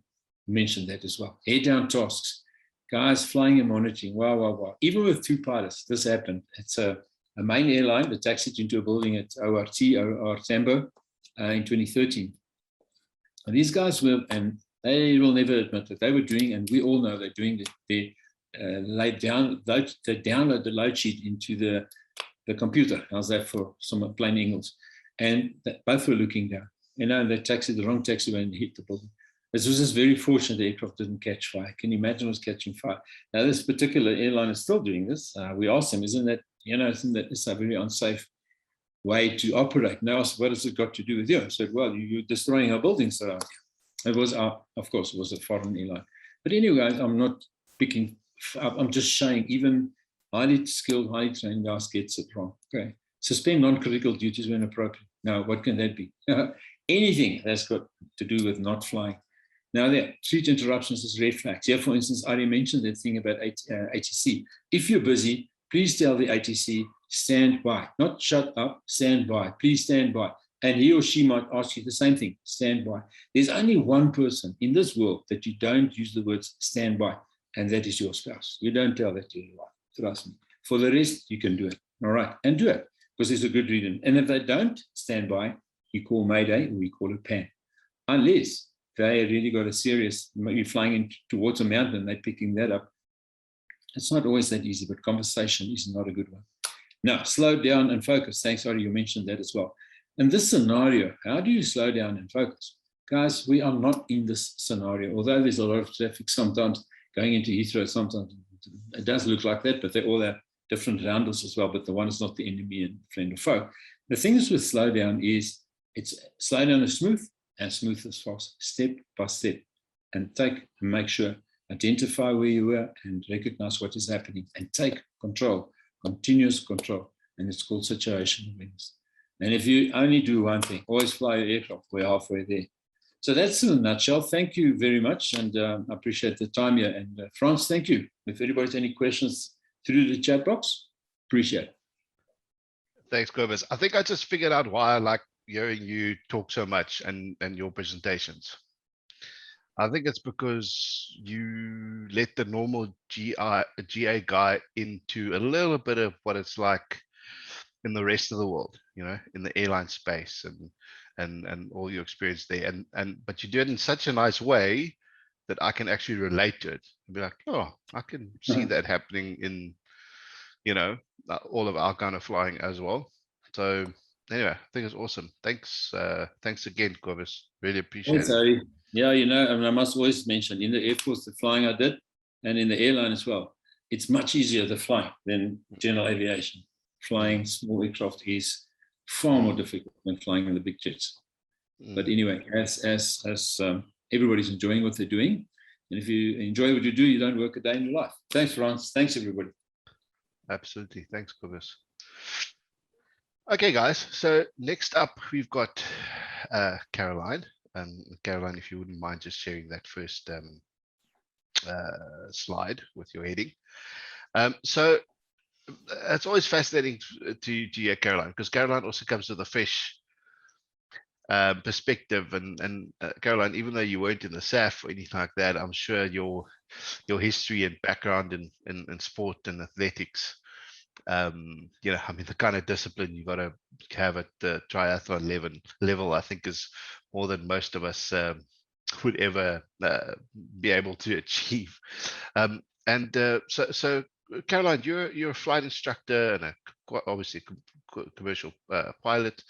mention that as well. Head down tasks. Guys flying and monitoring, wow. Even with 2 pilots, this happened. It's a main airline that taxied into a building at OR Tambo in 2013. And these guys were, and they will never admit that they were doing, and we all know they're doing, they download the load sheet into the computer. How's that for some plain English? And both were looking down. They taxied the wrong taxiway and hit the building. This was just very fortunate the aircraft didn't catch fire. Can you imagine it was catching fire? Now, this particular airline is still doing this. We asked them, isn't that it's a very unsafe way to operate? Now, what has it got to do with you? I said, well, you're destroying our buildings around here. It was, of course, it was a foreign airline. But anyway, I'm not picking, I'm just showing even highly skilled, highly trained guys gets it wrong. Okay. Suspend non-critical duties when appropriate. Now, what can that be? Anything that's got to do with not flying. Now, there, treat interruptions as red flags. Here, for instance, Ari mentioned that thing about ATC. If you're busy, please tell the ATC, stand by. Not shut up, stand by. Please stand by. And he or she might ask you the same thing, stand by. There's only one person in this world that you don't use the words stand by, and that is your spouse. You don't tell that to your wife, trust me. For the rest, you can do it, all right? And do it, because there's a good reason. And if they don't stand by, you call Mayday or you call it PAN. Unless they really got a serious, maybe flying in towards a mountain, they're picking that up. It's not always that easy, but conversation is not a good one. Now, slow down and focus. Thanks, Ari, you mentioned that as well. In this scenario, how do you slow down and focus? Guys, we are not in this scenario. Although there's a lot of traffic sometimes going into Heathrow, sometimes it does look like that, but they all have different rounders as well, but the one is not the enemy and friend or foe. The thing is with slow down is, it's slow down is smooth and smooth is fast, step by step, and make sure, identify where you are and recognize what is happening and take control, continuous control, and it's called situational awareness. And if you only do one thing, always fly your aircraft, we're halfway there. So that's in a nutshell. Thank you very much, and I appreciate the time here. And Frans, thank you. If anybody's any questions through the chat box, appreciate it. Thanks, Cobus. I think I just figured out why I like hearing you talk so much and your presentations. I think it's because you let the normal GA guy into a little bit of what it's like in the rest of the world, you know, in the airline space and all your experience there. But you do it in such a nice way that I can actually relate to it and be like, oh, I can see that happening in, you know, all of our kind of flying as well. So anyway, I think it's awesome. Thanks. Thanks again, Cobus. Really appreciate it. Sorry. Yeah, you know, I mean, I must always mention in the Air Force, the flying I did, and in the airline as well, it's much easier to fly than general aviation. Flying small aircraft is far more difficult than flying in the big jets. But anyway, as everybody's enjoying what they're doing, and if you enjoy what you do, you don't work a day in your life. Thanks, Frans. Thanks, everybody. Absolutely. Thanks, Cobus. Okay, guys. So next up, we've got Caroline. Caroline, if you wouldn't mind just sharing that first slide with your heading. So it's always fascinating to hear Caroline, because Caroline also comes with a fresh perspective. And Caroline, even though you weren't in the SAF or anything like that, I'm sure your history and background in sport and athletics, you know, I mean, the kind of discipline you got to have at the triathlon level, I think, is more than most of us would ever be able to achieve. So Caroline, you're a flight instructor and obviously commercial pilot,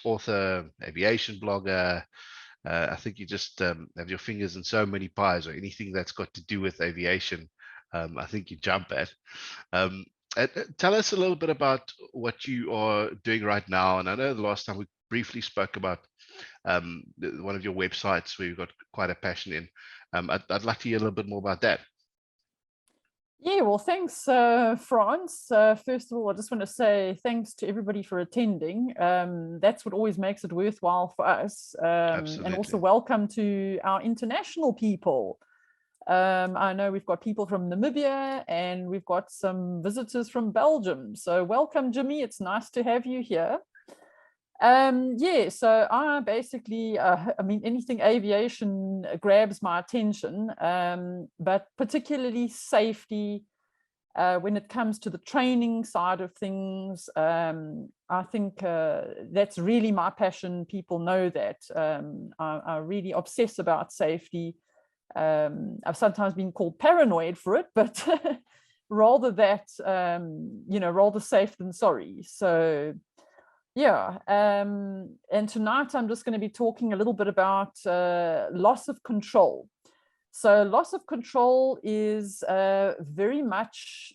author, aviation blogger. I think you just have your fingers in so many pies, or anything that's got to do with aviation, I think you jump at. Tell us a little bit about what you are doing right now. And I know the last time we briefly spoke about one of your websites where you've got quite a passion in. I'd like to hear a little bit more about that. Yeah, well, thanks, Frans. First of all, I just want to say thanks to everybody for attending. That's what always makes it worthwhile for us. And also welcome to our international people. I know we've got people from Namibia and we've got some visitors from Belgium. So welcome, Jimmy. It's nice to have you here. Yeah, so I basically, I mean, anything aviation grabs my attention, but particularly safety when it comes to the training side of things. I think that's really my passion. People know that. I really obsess about safety. I've sometimes been called paranoid for it, but rather that, you know, rather safe than sorry. So yeah, and tonight I'm just going to be talking a little bit about loss of control. So loss of control is very much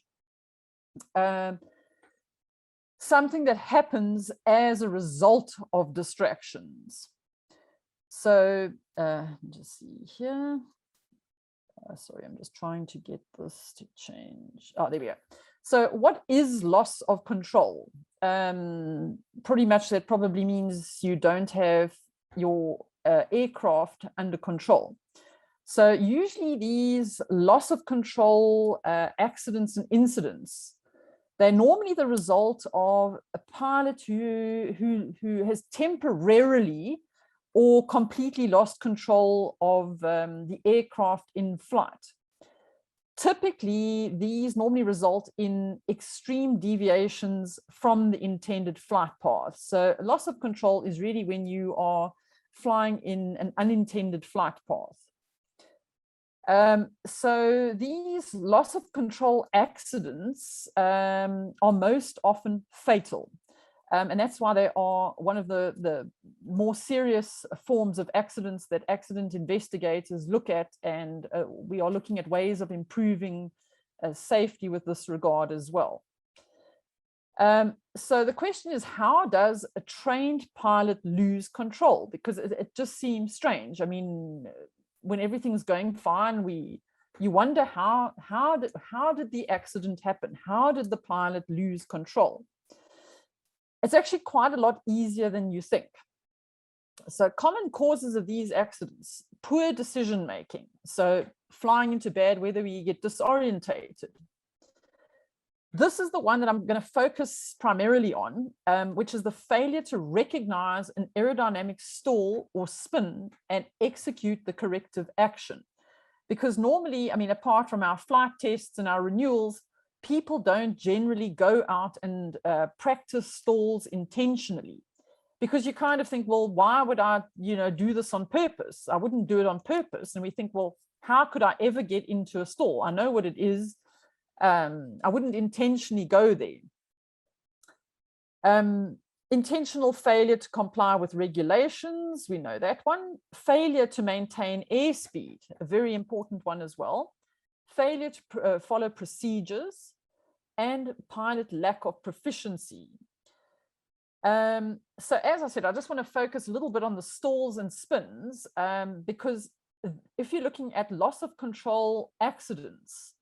something that happens as a result of distractions. So just see here. Sorry, I'm just trying to get this to change. Oh, there we go. So what is loss of control? Pretty much that probably means you don't have your aircraft under control. So usually these loss of control accidents and incidents, they're normally the result of a pilot who has temporarily or completely lost control of the aircraft in flight. Typically, these normally result in extreme deviations from the intended flight path. So loss of control is really when you are flying in an unintended flight path. So these loss of control accidents are most often fatal. And that's why they are one of the more serious forms of accidents that accident investigators look at, and we are looking at ways of improving safety with this regard as well. So the question is, how does a trained pilot lose control? Because it just seems strange. I mean, when everything's going fine, you wonder how did the accident happen? How did the pilot lose control? It's actually quite a lot easier than you think. So common causes of these accidents: poor decision making. So flying into bad weather, we get disorientated. This is the one that I'm going to focus primarily on, which is the failure to recognize an aerodynamic stall or spin and execute the corrective action. Because normally, I mean, apart from our flight tests and our renewals, people don't generally go out and practice stalls intentionally, because you kind of think, well, why would I, do this on purpose? I wouldn't do it on purpose. And we think, well, how could I ever get into a stall? I know what it is. I wouldn't intentionally go there. Intentional failure to comply with regulations, we know that one. Failure to maintain airspeed, a very important one as well. Failure to follow procedures, and pilot lack of proficiency. So as I said, I just want to focus a little bit on the stalls and spins, because if you're looking at loss of control accidents,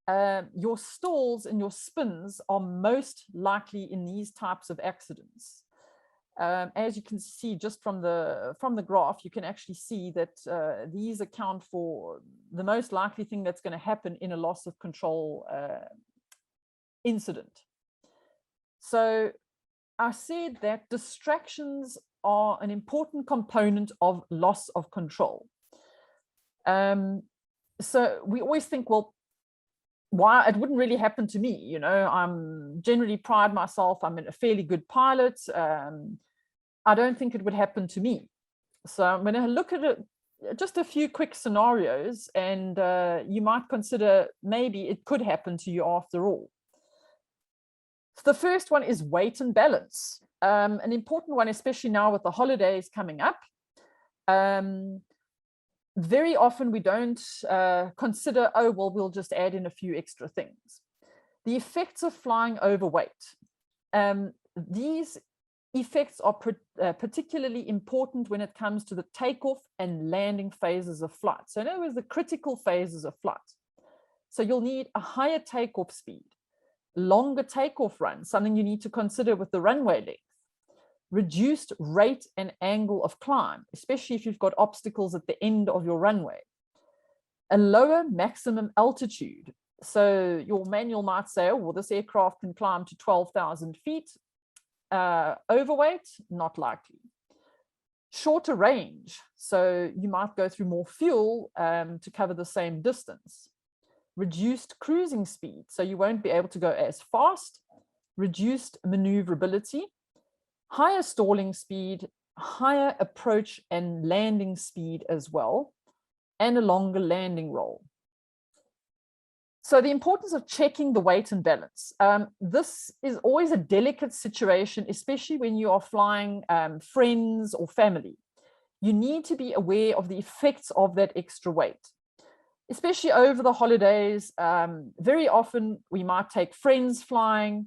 your stalls and your spins are most likely in these types of accidents. As you can see just from the graph, you can actually see that these account for the most likely thing that's going to happen in a loss of control incident. So I said that distractions are an important component of loss of control. So we always think, well, why it wouldn't really happen to me? I'm generally pride myself, I'm a fairly good pilot. I don't think it would happen to me. So I'm going to look at it, just a few quick scenarios, and you might consider maybe it could happen to you after all. So the first one is weight and balance, an important one, especially now with the holidays coming up. Very often we don't consider, oh, well, we'll just add in a few extra things. The effects of flying overweight. These effects are particularly important when it comes to the takeoff and landing phases of flight. So in other words, the critical phases of flight. So you'll need a higher takeoff speed, longer takeoff runs, something you need to consider with the runway length, reduced rate and angle of climb, especially if you've got obstacles at the end of your runway, a lower maximum altitude. So your manual might say, oh, well, this aircraft can climb to 12,000 feet. Overweight, not likely. Shorter range, so you might go through more fuel to cover the same distance. Reduced cruising speed, so you won't be able to go as fast. Reduced maneuverability, higher stalling speed, higher approach and landing speed as well, and a longer landing roll. So the importance of checking the weight and balance. This is always a delicate situation, especially when you are flying friends or family. You need to be aware of the effects of that extra weight, especially over the holidays. Very often we might take friends flying.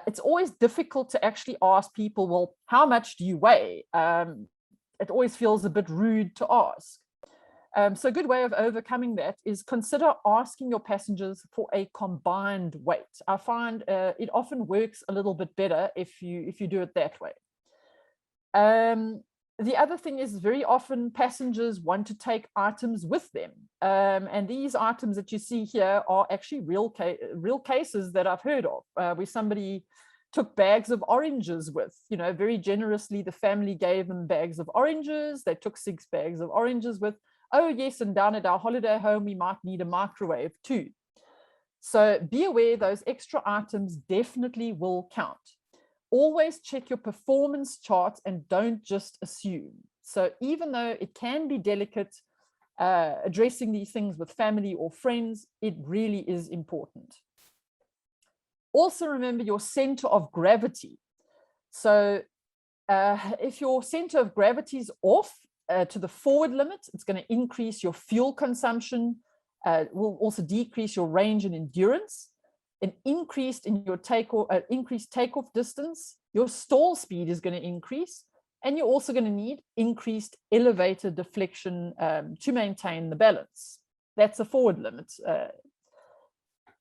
It's always difficult to actually ask people, well, how much do you weigh? It always feels a bit rude to ask. So a good way of overcoming that is consider asking your passengers for a combined weight. I find it often works a little bit better if you do it that way. The other thing is very often passengers want to take items with them. And these items that you see here are actually real cases that I've heard of, where somebody took bags of oranges with, very generously, the family gave them bags of oranges. They took 6 bags of oranges with. Oh yes, and down at our holiday home, we might need a microwave too. So be aware those extra items definitely will count. Always check your performance charts and don't just assume. So even though it can be delicate addressing these things with family or friends, it really is important. Also remember your center of gravity. So if your center of gravity is off to the forward limit, it's going to increase your fuel consumption, will also decrease your range and endurance. An increased takeoff distance, your stall speed is going to increase, and you're also going to need increased elevator deflection to maintain the balance. That's a forward limit.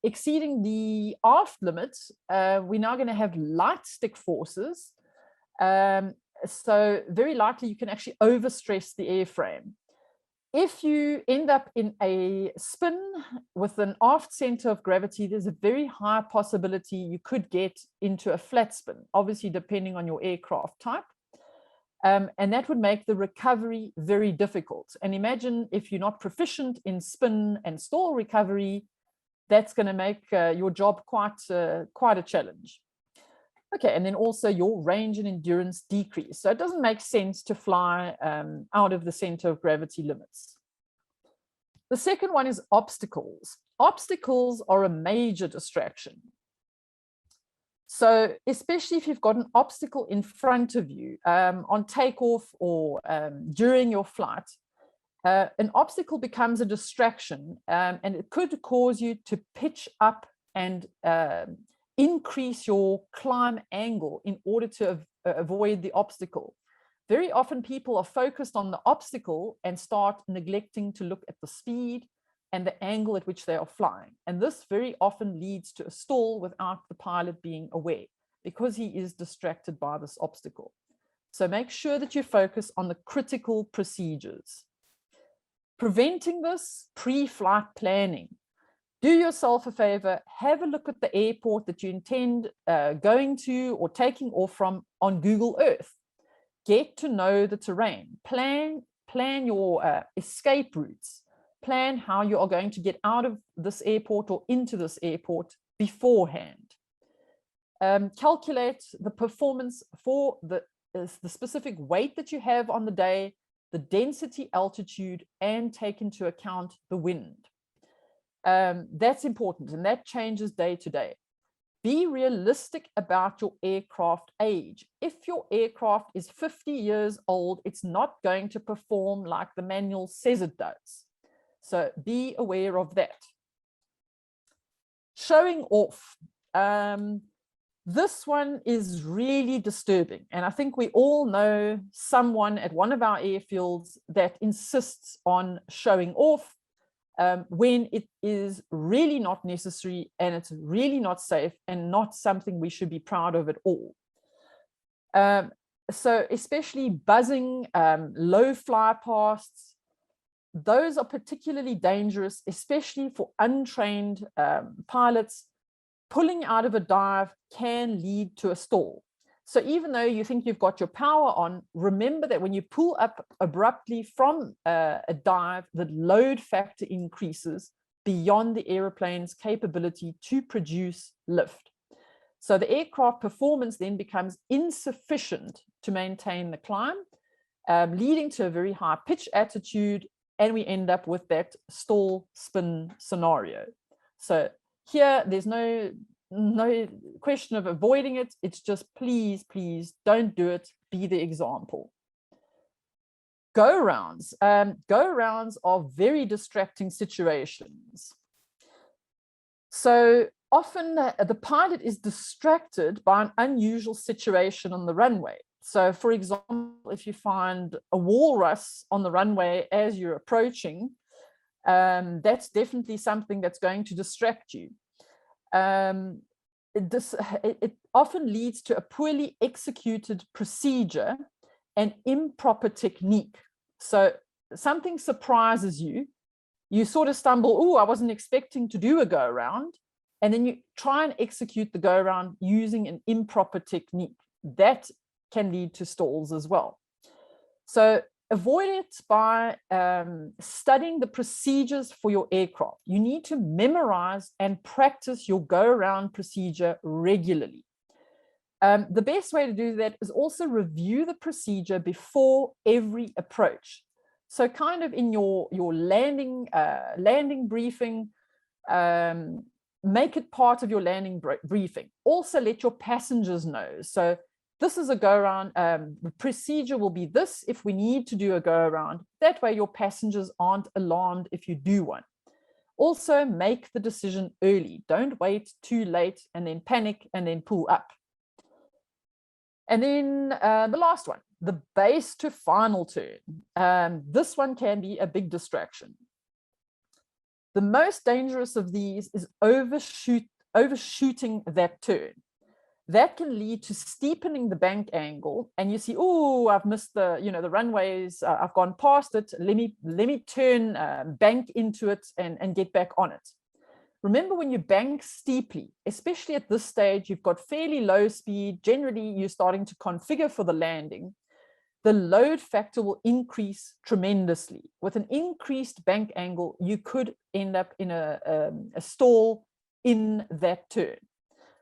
Exceeding the aft limit, we're now going to have light stick forces. So very likely you can actually overstress the airframe. If you end up in a spin with an aft center of gravity, there's a very high possibility you could get into a flat spin, obviously depending on your aircraft type. And that would make the recovery very difficult. And imagine if you're not proficient in spin and stall recovery, that's going to make your job quite a challenge. Okay, and then also your range and endurance decrease. So it doesn't make sense to fly out of the center of gravity limits. The second one is obstacles. Obstacles are a major distraction. So especially if you've got an obstacle in front of you on takeoff or during your flight, an obstacle becomes a distraction and it could cause you to pitch up and increase your climb angle in order to avoid the obstacle. Very often people are focused on the obstacle and start neglecting to look at the speed and the angle at which they are flying. And this very often leads to a stall without the pilot being aware because he is distracted by this obstacle. So make sure that you focus on the critical procedures. Preventing this, pre-flight planning. Do yourself a favor, have a look at the airport that you intend going to or taking off from on Google Earth. Get to know the terrain. Plan your escape routes. Plan how you are going to get out of this airport or into this airport beforehand. Calculate the performance for the specific weight that you have on the day, the density, altitude, and take into account the wind. That's important, and that changes day to day. Be realistic about your aircraft age. If your aircraft is 50 years old, it's not going to perform like the manual says it does. So be aware of that. Showing off. This one is really disturbing. And I think we all know someone at one of our airfields that insists on showing off when it is really not necessary and it's really not safe and not something we should be proud of at all. So especially buzzing, low fly pasts, those are particularly dangerous, especially for untrained pilots. Pulling out of a dive can lead to a stall. So even though you think you've got your power on, remember that when you pull up abruptly from a dive, the load factor increases beyond the aeroplane's capability to produce lift. So the aircraft performance then becomes insufficient to maintain the climb, leading to a very high pitch attitude, and we end up with that stall spin scenario. So here, there's no question of avoiding it. It's just please don't do it. Be the example. Go rounds. Go rounds are very distracting situations. So often the pilot is distracted by an unusual situation on the runway. So for example, if you find a walrus on the runway as you're approaching, that's definitely something that's going to distract you. It often leads to a poorly executed procedure and improper technique. So something surprises you, you sort of stumble, oh, I wasn't expecting to do a go around, and then you try and execute the go around using an improper technique. That can lead to stalls as well. So avoid it by studying the procedures for your aircraft. You need to memorize and practice your go-around procedure regularly. The best way to do that is also review the procedure before every approach. So kind of in your landing briefing, make it part of your landing briefing. Also let your passengers know. So this is a go around. The procedure will be this if we need to do a go around. That way your passengers aren't alarmed if you do one. Also make the decision early. Don't wait too late and then panic and then pull up. And then the last one, the base to final turn. This one can be a big distraction. The most dangerous of these is overshooting that turn. That can lead to steepening the bank angle, and you see, oh, I've missed the, the runways, I've gone past it. Let me turn, bank into it and get back on it. Remember, when you bank steeply, especially at this stage, you've got fairly low speed. Generally, you're starting to configure for the landing. The load factor will increase tremendously. With an increased bank angle, you could end up in a stall in that turn.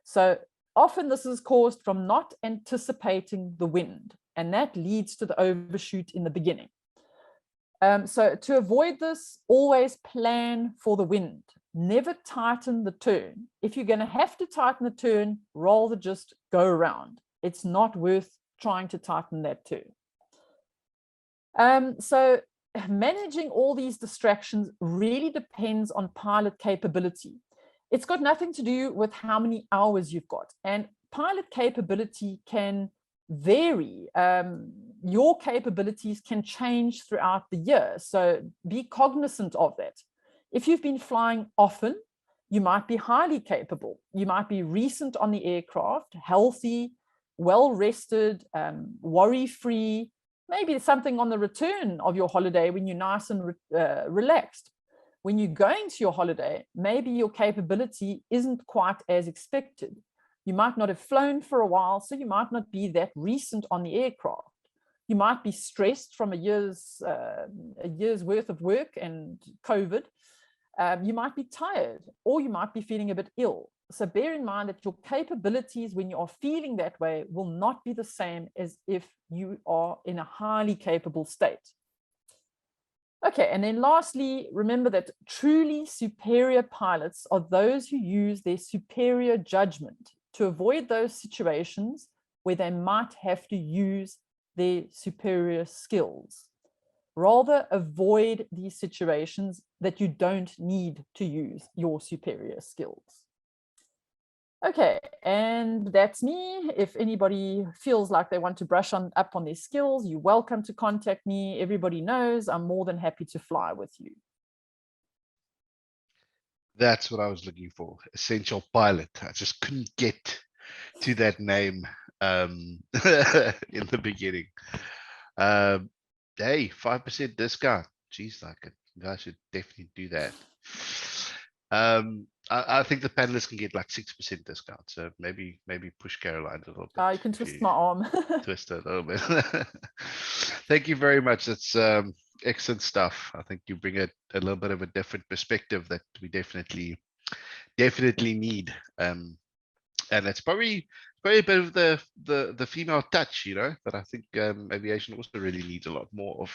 So often this is caused from not anticipating the wind, and that leads to the overshoot in the beginning. So to avoid this, always plan for the wind. Never tighten the turn. If you're going to have to tighten the turn, rather just go around. It's not worth trying to tighten that turn. So managing all these distractions really depends on pilot capability. It's got nothing to do with how many hours you've got, and pilot capability can vary. Your capabilities can change throughout the year, so be cognizant of that. If you've been flying often, you might be highly capable. You might be recent on the aircraft, healthy, well-rested, worry-free, maybe something on the return of your holiday when you're nice and relaxed. When you're going to your holiday, maybe your capability isn't quite as expected. You might not have flown for a while, so you might not be that recent on the aircraft. You might be stressed from a year's worth of work and COVID. You might be tired, or you might be feeling a bit ill. So bear in mind that your capabilities when you are feeling that way will not be the same as if you are in a highly capable state. Okay, and then lastly, remember that truly superior pilots are those who use their superior judgment to avoid those situations where they might have to use their superior skills. Rather, avoid these situations that you don't need to use your superior skills. Okay, and that's me. If anybody feels like they want to brush up on their skills, you're welcome to contact me. Everybody knows I'm more than happy to fly with you. That's what I was looking for. Essential pilot. I just couldn't get to that name in the beginning. Hey, 5% discount. Jeez, you guys should definitely do that. I think the panelists can get like 6% discount. So maybe push Caroline a little bit. You can twist my arm. Twist it a little bit. Thank you very much. That's excellent stuff. I think you bring a little bit of a different perspective that we definitely need. And it's probably a bit of the female touch, that I think aviation also really needs a lot more of.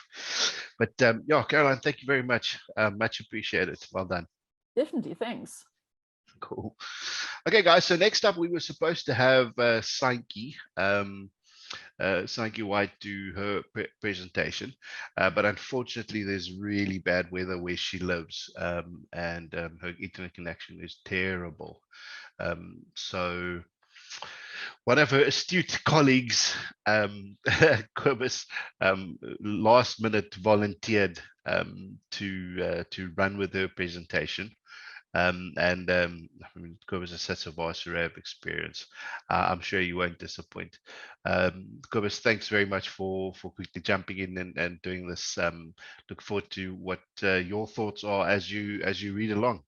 But yeah, Caroline, thank you very much. Much appreciated. Well done. Definitely, thanks. Cool. Okay, guys. So next up, we were supposed to have Sankey White do her presentation, but unfortunately, there's really bad weather where she lives, and her internet connection is terrible. So one of her astute colleagues, Cobus, last minute volunteered to run with her presentation. I mean, Cobus is such a vast array of experience. I'm sure you won't disappoint. Cobus, thanks very much for quickly jumping in and doing this. Look forward to what your thoughts are as you read along.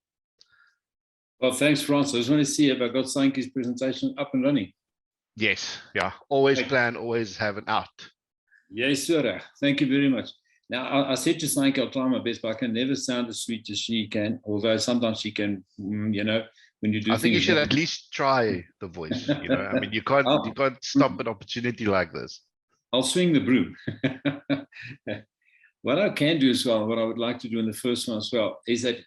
Well, thanks, Frans. I just want to see if I got Sankey's presentation up and running. Yes, yeah. Always plan, always have an out. Yes, sir. Thank you very much. Now, I said to Sankey, I'll try my best, but I can never sound as sweet as she can, although sometimes she can, you know, when you do I think you should that, at least try the voice, you know. I mean, you can't stop an opportunity like this. I'll swing the broom. What I can do as well, what I would like to do in the first one as well, is that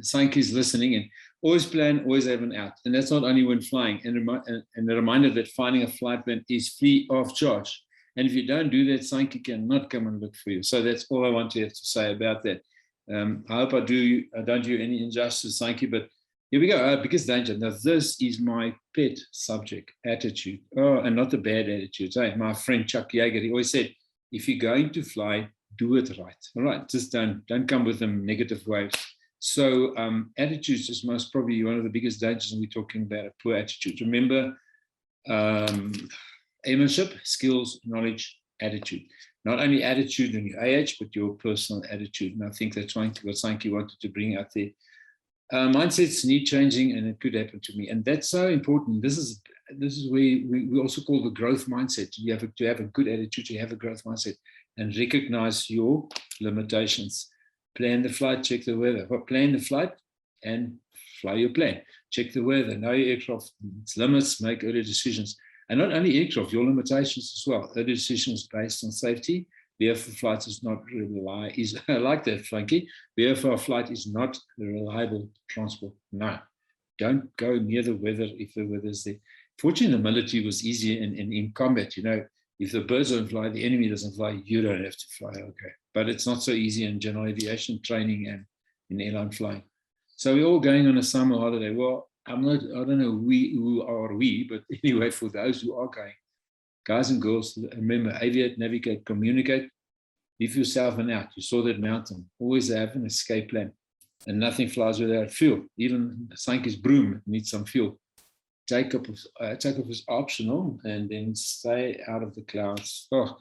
Sankey's listening and always plan, always have an out. And that's not only when flying. And a reminder that finding a flight plan is free of charge. And if you don't do that, Sankey cannot come and look for you. So that's all I want to have to say about that. I hope I don't do any injustice, Sankey, but here we go. Biggest danger. Now, this is my pet subject, attitude. Oh, and not the bad attitudes. Hey, my friend Chuck Yeager, he always said, if you're going to fly, do it right. All right, just don't come with them negative waves. So attitudes is most probably one of the biggest dangers, and we're talking about a poor attitude. Remember, airmanship, skills, knowledge, attitude. Not only attitude in your AH, but your personal attitude. And I think that's what Sankey wanted to bring out there. Mindsets need changing, and it could happen to me. And that's so important. This is where we also call the growth mindset. You have to have a good attitude, you have a growth mindset, and recognize your limitations. Plan the flight, check the weather. Plan the flight and fly your plane. Check the weather, know your aircraft, its limits, make early decisions. And not only aircraft, your limitations as well. Early decisions based on safety. VFR flight is not I like that, Frankie. VFR flight is not a reliable transport. No, don't go near the weather if the weather's there. Fortunately, the military was easier in combat. You know, if the birds don't fly, the enemy doesn't fly, you don't have to fly, okay. But it's not so easy in general aviation training and in airline flying. So we're all going on a summer holiday. Well, I don't know who are we, but anyway, for those who are going, guys and girls, remember, aviate, navigate, communicate, leave yourself an out. You saw that mountain. Always have an escape plan. And nothing flies without fuel. Even Sankey's broom needs some fuel. Take off is optional, and then stay out of the clouds. Oh,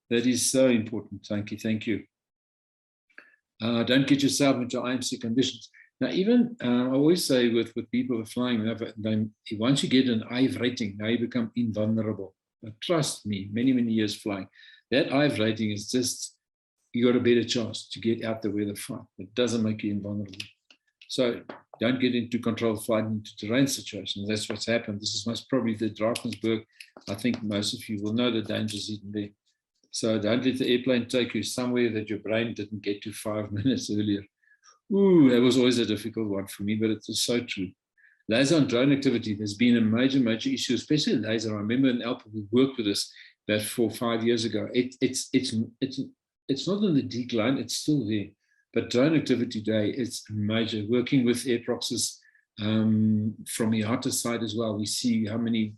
that is so important, Sankey. Thank you. Don't get yourself into IMC conditions. Now, even I always say with people who are flying, once you get an IVE rating, now you become invulnerable. But trust me, many, many years flying, that IVE rating is just, you got a better chance to get out the weather fine. It doesn't make you invulnerable. So don't get into controlled flight into terrain situations. That's what's happened. This is most probably the Drakensberg. I think most of you will know the dangers even there. So don't let the airplane take you somewhere that your brain didn't get to 5 minutes earlier. Ooh, that was always a difficult one for me, but it was so true. Laser and drone activity, there's been a major issue, especially laser. I remember in Alpha, we worked with this about 4 or 5 years ago. It's not on the decline, it's still there. But drone activity today, it's major. Working with air proxies from the IATA side as well, we see how many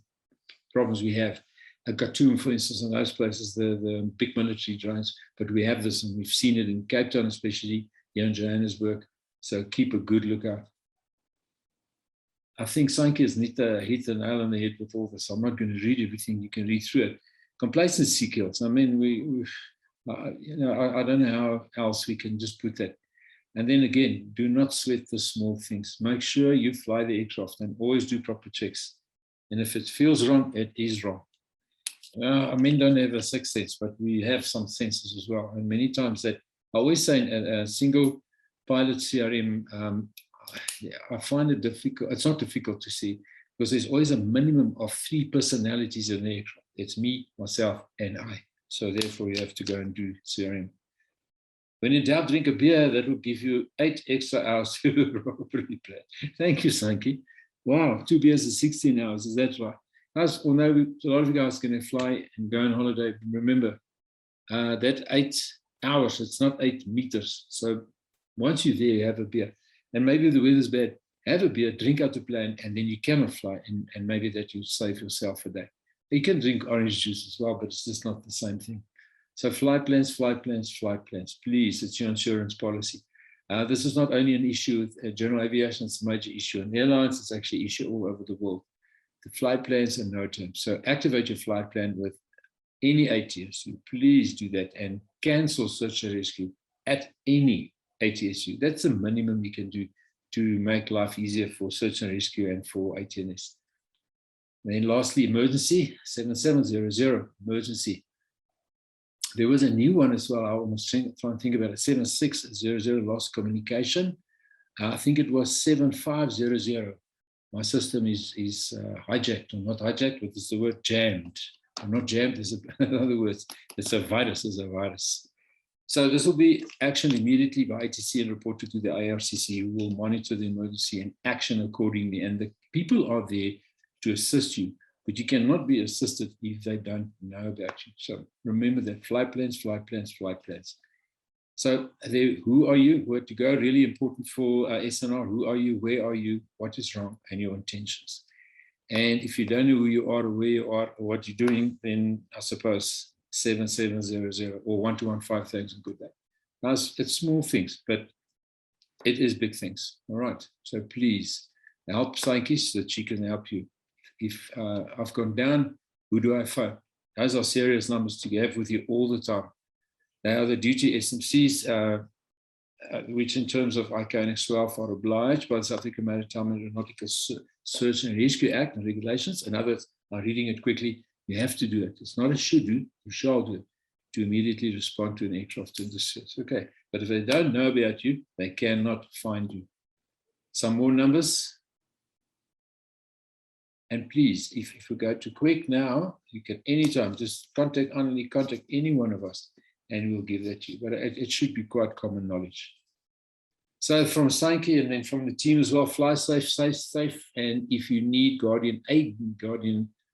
problems we have. At Khartoum, for instance, in those places, the big military drones, but we have this, and we've seen it in Cape Town, especially here in Johannesburg. So keep a good lookout. I think Sankey has hit the nail on the head with all this. I'm not going to read everything. You can read through it. Complacency kills. I mean, I don't know how else we can just put that. And then again, do not sweat the small things. Make sure you fly the aircraft and always do proper checks. And if it feels wrong, it is wrong. Men don't have a sixth sense, but we have some senses as well. And many times that, I always say in a single pilot CRM, I find it difficult. It's not difficult to see because there's always a minimum of 3 personalities in the aircraft. It's me, myself, and I. So therefore, you have to go and do CRM. When in doubt, drink a beer. That will give you 8 extra hours to properly plan. Thank you, Sankey. Wow, 2 beers is 16 hours. Is that right? Guys, although a lot of you guys are going to fly and go on holiday, remember that 8 hours, it's not 8 meters. So once you're there, you have a beer. And maybe the weather's bad, have a beer, drink out the plane, and then you cannot fly. And maybe that you save yourself a day. You can drink orange juice as well, but it's just not the same thing. So flight plans, flight plans, flight plans. Please, it's your insurance policy. This is not only an issue with general aviation, it's a major issue in airlines. It's actually an issue all over the world. The flight plans are no term. So activate your flight plan with any ATSU. Please do that and cancel search and rescue at any ATSU. That's the minimum you can do to make life easier for search and rescue and for ATNS. And then lastly, emergency, 7700, emergency. There was a new one as well. I almost try and think about it. 7600, lost communication. I think it was 7500. My system is hijacked, or not hijacked, but it's the word jammed. Or not jammed, there's another word. It's a virus, it's a virus. So this will be action immediately by ATC and reported to the IRCC, who will monitor the emergency and action accordingly. And the people are there to assist you, but you cannot be assisted if they don't know about you. So remember that flight plans, flight plans, flight plans. So there, who are you, where to go, really important for SNR. Who are you, where are you, what is wrong, and your intentions. And if you don't know who you are or where you are or what you're doing, then I suppose 7700 or 1215 things are good. Now, it's small things, but it is big things. All right. So please help Psyche so that she can help you. If I've gone down, who do I phone? Those are serious numbers to have with you all the time. They are the duty SMCs, which in terms of ICAO Annex 12 are obliged by the South African Maritime and Aeronautical Search and Rescue Act and regulations. And others are reading it quickly. You have to do it. It's not a should do, you shall do it to immediately respond to an aircraft in distress. Okay, but if they don't know about you, they cannot find you. Some more numbers. And please, if you go to quick now, you can anytime just contact any one of us and we'll give that to you. But it should be quite common knowledge. So from Sankey and then from the team as well, fly safe, safe, safe. And if you need Guardian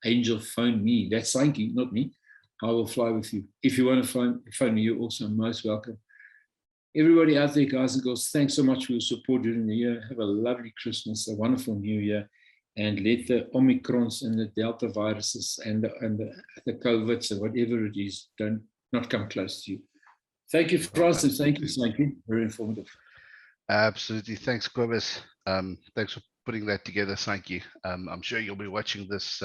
Angel, phone me. That's Sankey, not me. I will fly with you. If you want to phone me, you're also most welcome. Everybody out there, guys and girls, thanks so much for your support during the year. Have a lovely Christmas, a wonderful New Year. And let the Omicrons and the Delta viruses and the COVIDs and whatever it is not come close to you. Thank you, Frans, and thank you, Sankey. Very informative. Absolutely. Thanks, Cobus. Thanks for putting that together, Sankey. I'm sure you'll be watching this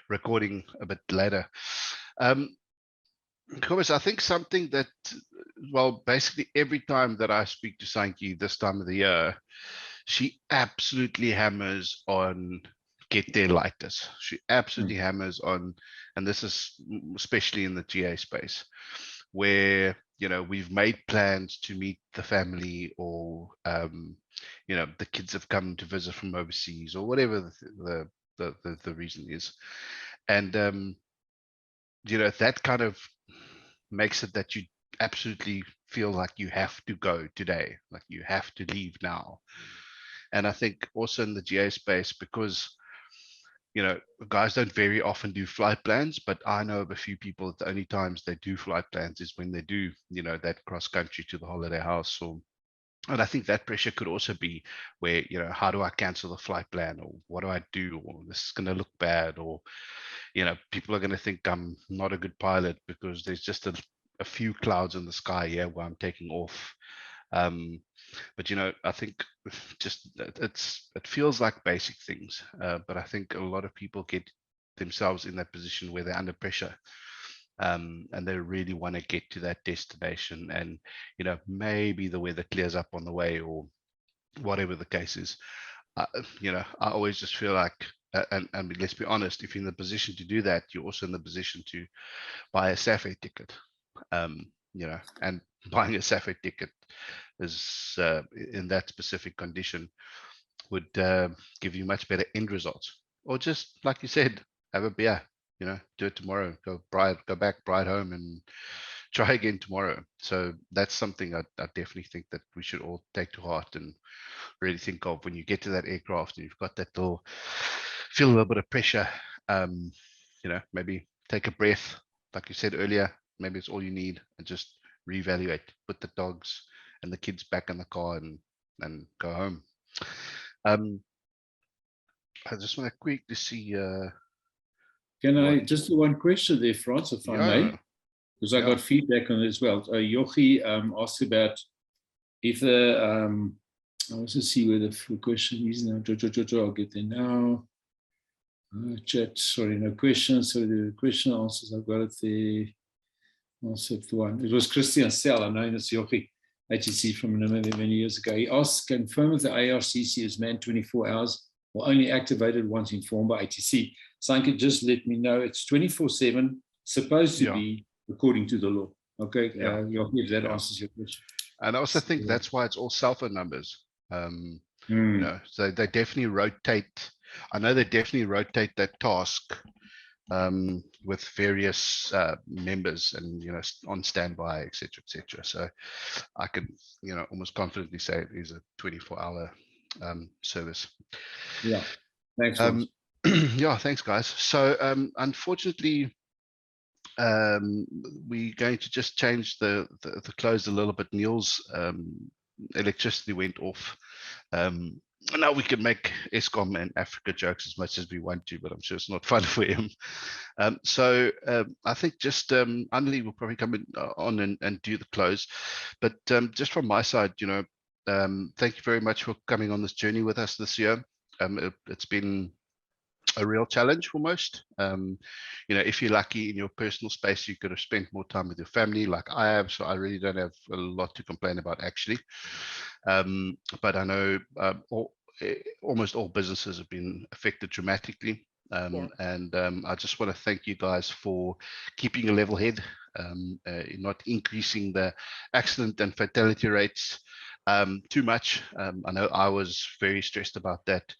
recording a bit later. Cobus, I think something that, well, basically every time that I speak to Sankey this time of the year, she absolutely hammers on get there like this. She absolutely hammers on, and this is especially in the GA space, where, you know, we've made plans to meet the family or, you know, the kids have come to visit from overseas or whatever the reason is. And, you know, that kind of makes it that you absolutely feel like you have to go today, like you have to leave now. And I think also in the GA space, because, you know, guys don't very often do flight plans, but I know of a few people that the only times they do flight plans is when they do, you know, that cross country to the holiday house. And I think that pressure could also be where, you know, how do I cancel the flight plan, or what do I do, or this is going to look bad, or, you know, people are going to think I'm not a good pilot because there's just a few clouds in the sky here where I'm taking off. But, you know, I think just it feels like basic things, but I think a lot of people get themselves in that position where they're under pressure, and they really want to get to that destination, and, you know, maybe the weather clears up on the way or whatever the case is. You know, I always just feel like, and let's be honest, if you're in the position to do that, you're also in the position to buy a SAFE ticket. You know, and buying a SAFE ticket is in that specific condition would give you much better end results. Or just like you said, have a beer, you know, do it tomorrow, go back, bride home, and try again tomorrow. So that's something I definitely think that we should all take to heart and really think of when you get to that aircraft and you've got that feel a little bit of pressure. You know, maybe take a breath, like you said earlier. Maybe it's all you need, and just reevaluate, put the dogs and the kids back in the car and go home. I just want to quickly see Can I just do one question there, Frans, if I may? Because I got feedback on it as well. Yochi asked about if the, I also see where the question is now. I'll get there now. Chat, sorry, no questions. So the question answers, I've got it there. Also, the one. It was Christian Sell, I know it's Yochi, HEC from many years ago. He asked, confirm if the ARCC is manned 24 hours or only activated once informed by ATC. Sanke, just let me know. It's 24/7, supposed to be according to the law. Okay, if that answers your question. And I also think that's why it's all cell phone numbers. You know, so they definitely rotate. I know they definitely rotate that task with various members and, you know, on standby, etc., etc. So I can, you know, almost confidently say it is a 24-hour service. Yeah, thanks. Yeah, thanks, guys. So unfortunately, we're going to just change the close a little bit. Neil's electricity went off. Now we can make Eskom and Africa jokes as much as we want to, but I'm sure it's not fun for him. So I think just Anneli will probably come in, on and do the close. But just from my side, you know, thank you very much for coming on this journey with us this year. It's been a real challenge for most. You know, if you're lucky in your personal space, you could have spent more time with your family like I have, so I really don't have a lot to complain about, actually. But I know almost all businesses have been affected dramatically. And I just want to thank you guys for keeping a level head, not increasing the accident and fatality rates too much. I know I was very stressed about that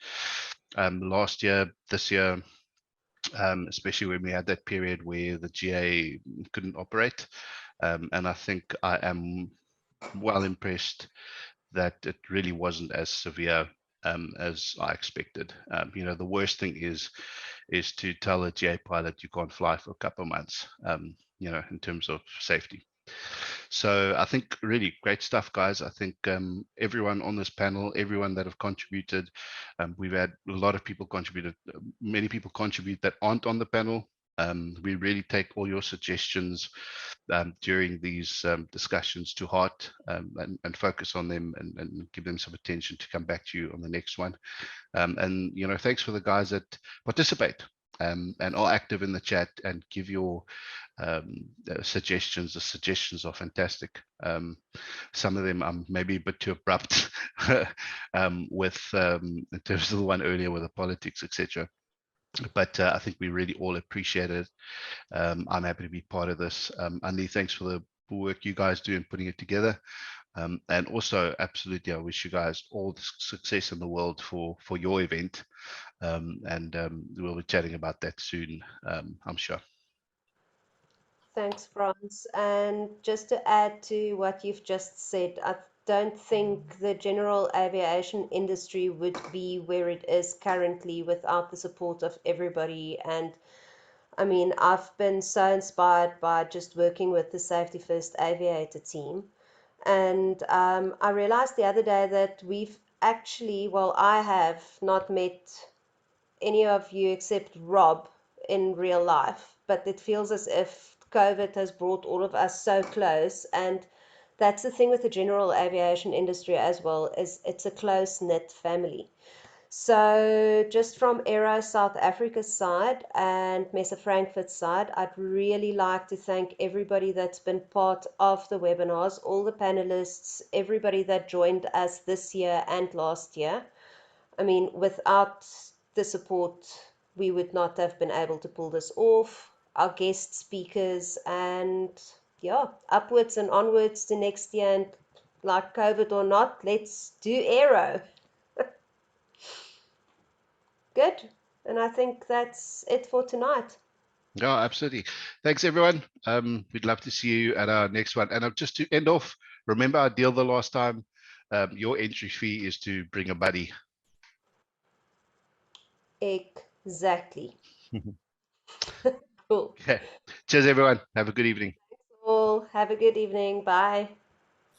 last year, this year, especially when we had that period where the GA couldn't operate. And I think I am well impressed that it really wasn't as severe as I expected. You know, the worst thing is to tell a GA pilot you can't fly for a couple of months, you know, in terms of safety. So I think really great stuff, guys. I think everyone on this panel, everyone that have contributed, we've had a lot of people contributed, many people contribute that aren't on the panel. We really take all your suggestions during these discussions to heart, and focus on them and give them some attention to come back to you on the next one. And, you know, thanks for the guys that participate and are active in the chat and give your suggestions. The suggestions are fantastic. Some of them I'm maybe a bit too abrupt with in terms of the one earlier with the politics, etc. But I think we really all appreciate it. I'm happy to be part of this. Andy, thanks for the work you guys do in putting it together. And also, absolutely, I wish you guys all the success in the world for your event. And we'll be chatting about that soon, I'm sure. Thanks, Frans. And just to add to what you've just said, I don't think the general aviation industry would be where it is currently without the support of everybody. And I mean, I've been so inspired by just working with the Safety First Aviator team. And I realized the other day that we've actually, well, I have not met any of you except Rob in real life, but it feels as if COVID has brought all of us so close. And that's the thing with the general aviation industry as well, is it's a close-knit family. So just from AERO South Africa's side and Mesa Frankfurt's side, I'd really like to thank everybody that's been part of the webinars, all the panelists, everybody that joined us this year and last year. I mean, without the support, we would not have been able to pull this off. Our guest speakers, and yeah, upwards and onwards to next year. And like COVID or not, let's do AERO. Good. And I think that's it for tonight. Yeah, absolutely. Thanks, everyone. We'd love to see you at our next one. And just to end off, remember our deal the last time. Your entry fee is to bring a buddy. Exactly. Cool. Okay. Cheers, everyone. Have a good evening. Thanks all. Have a good evening. Bye.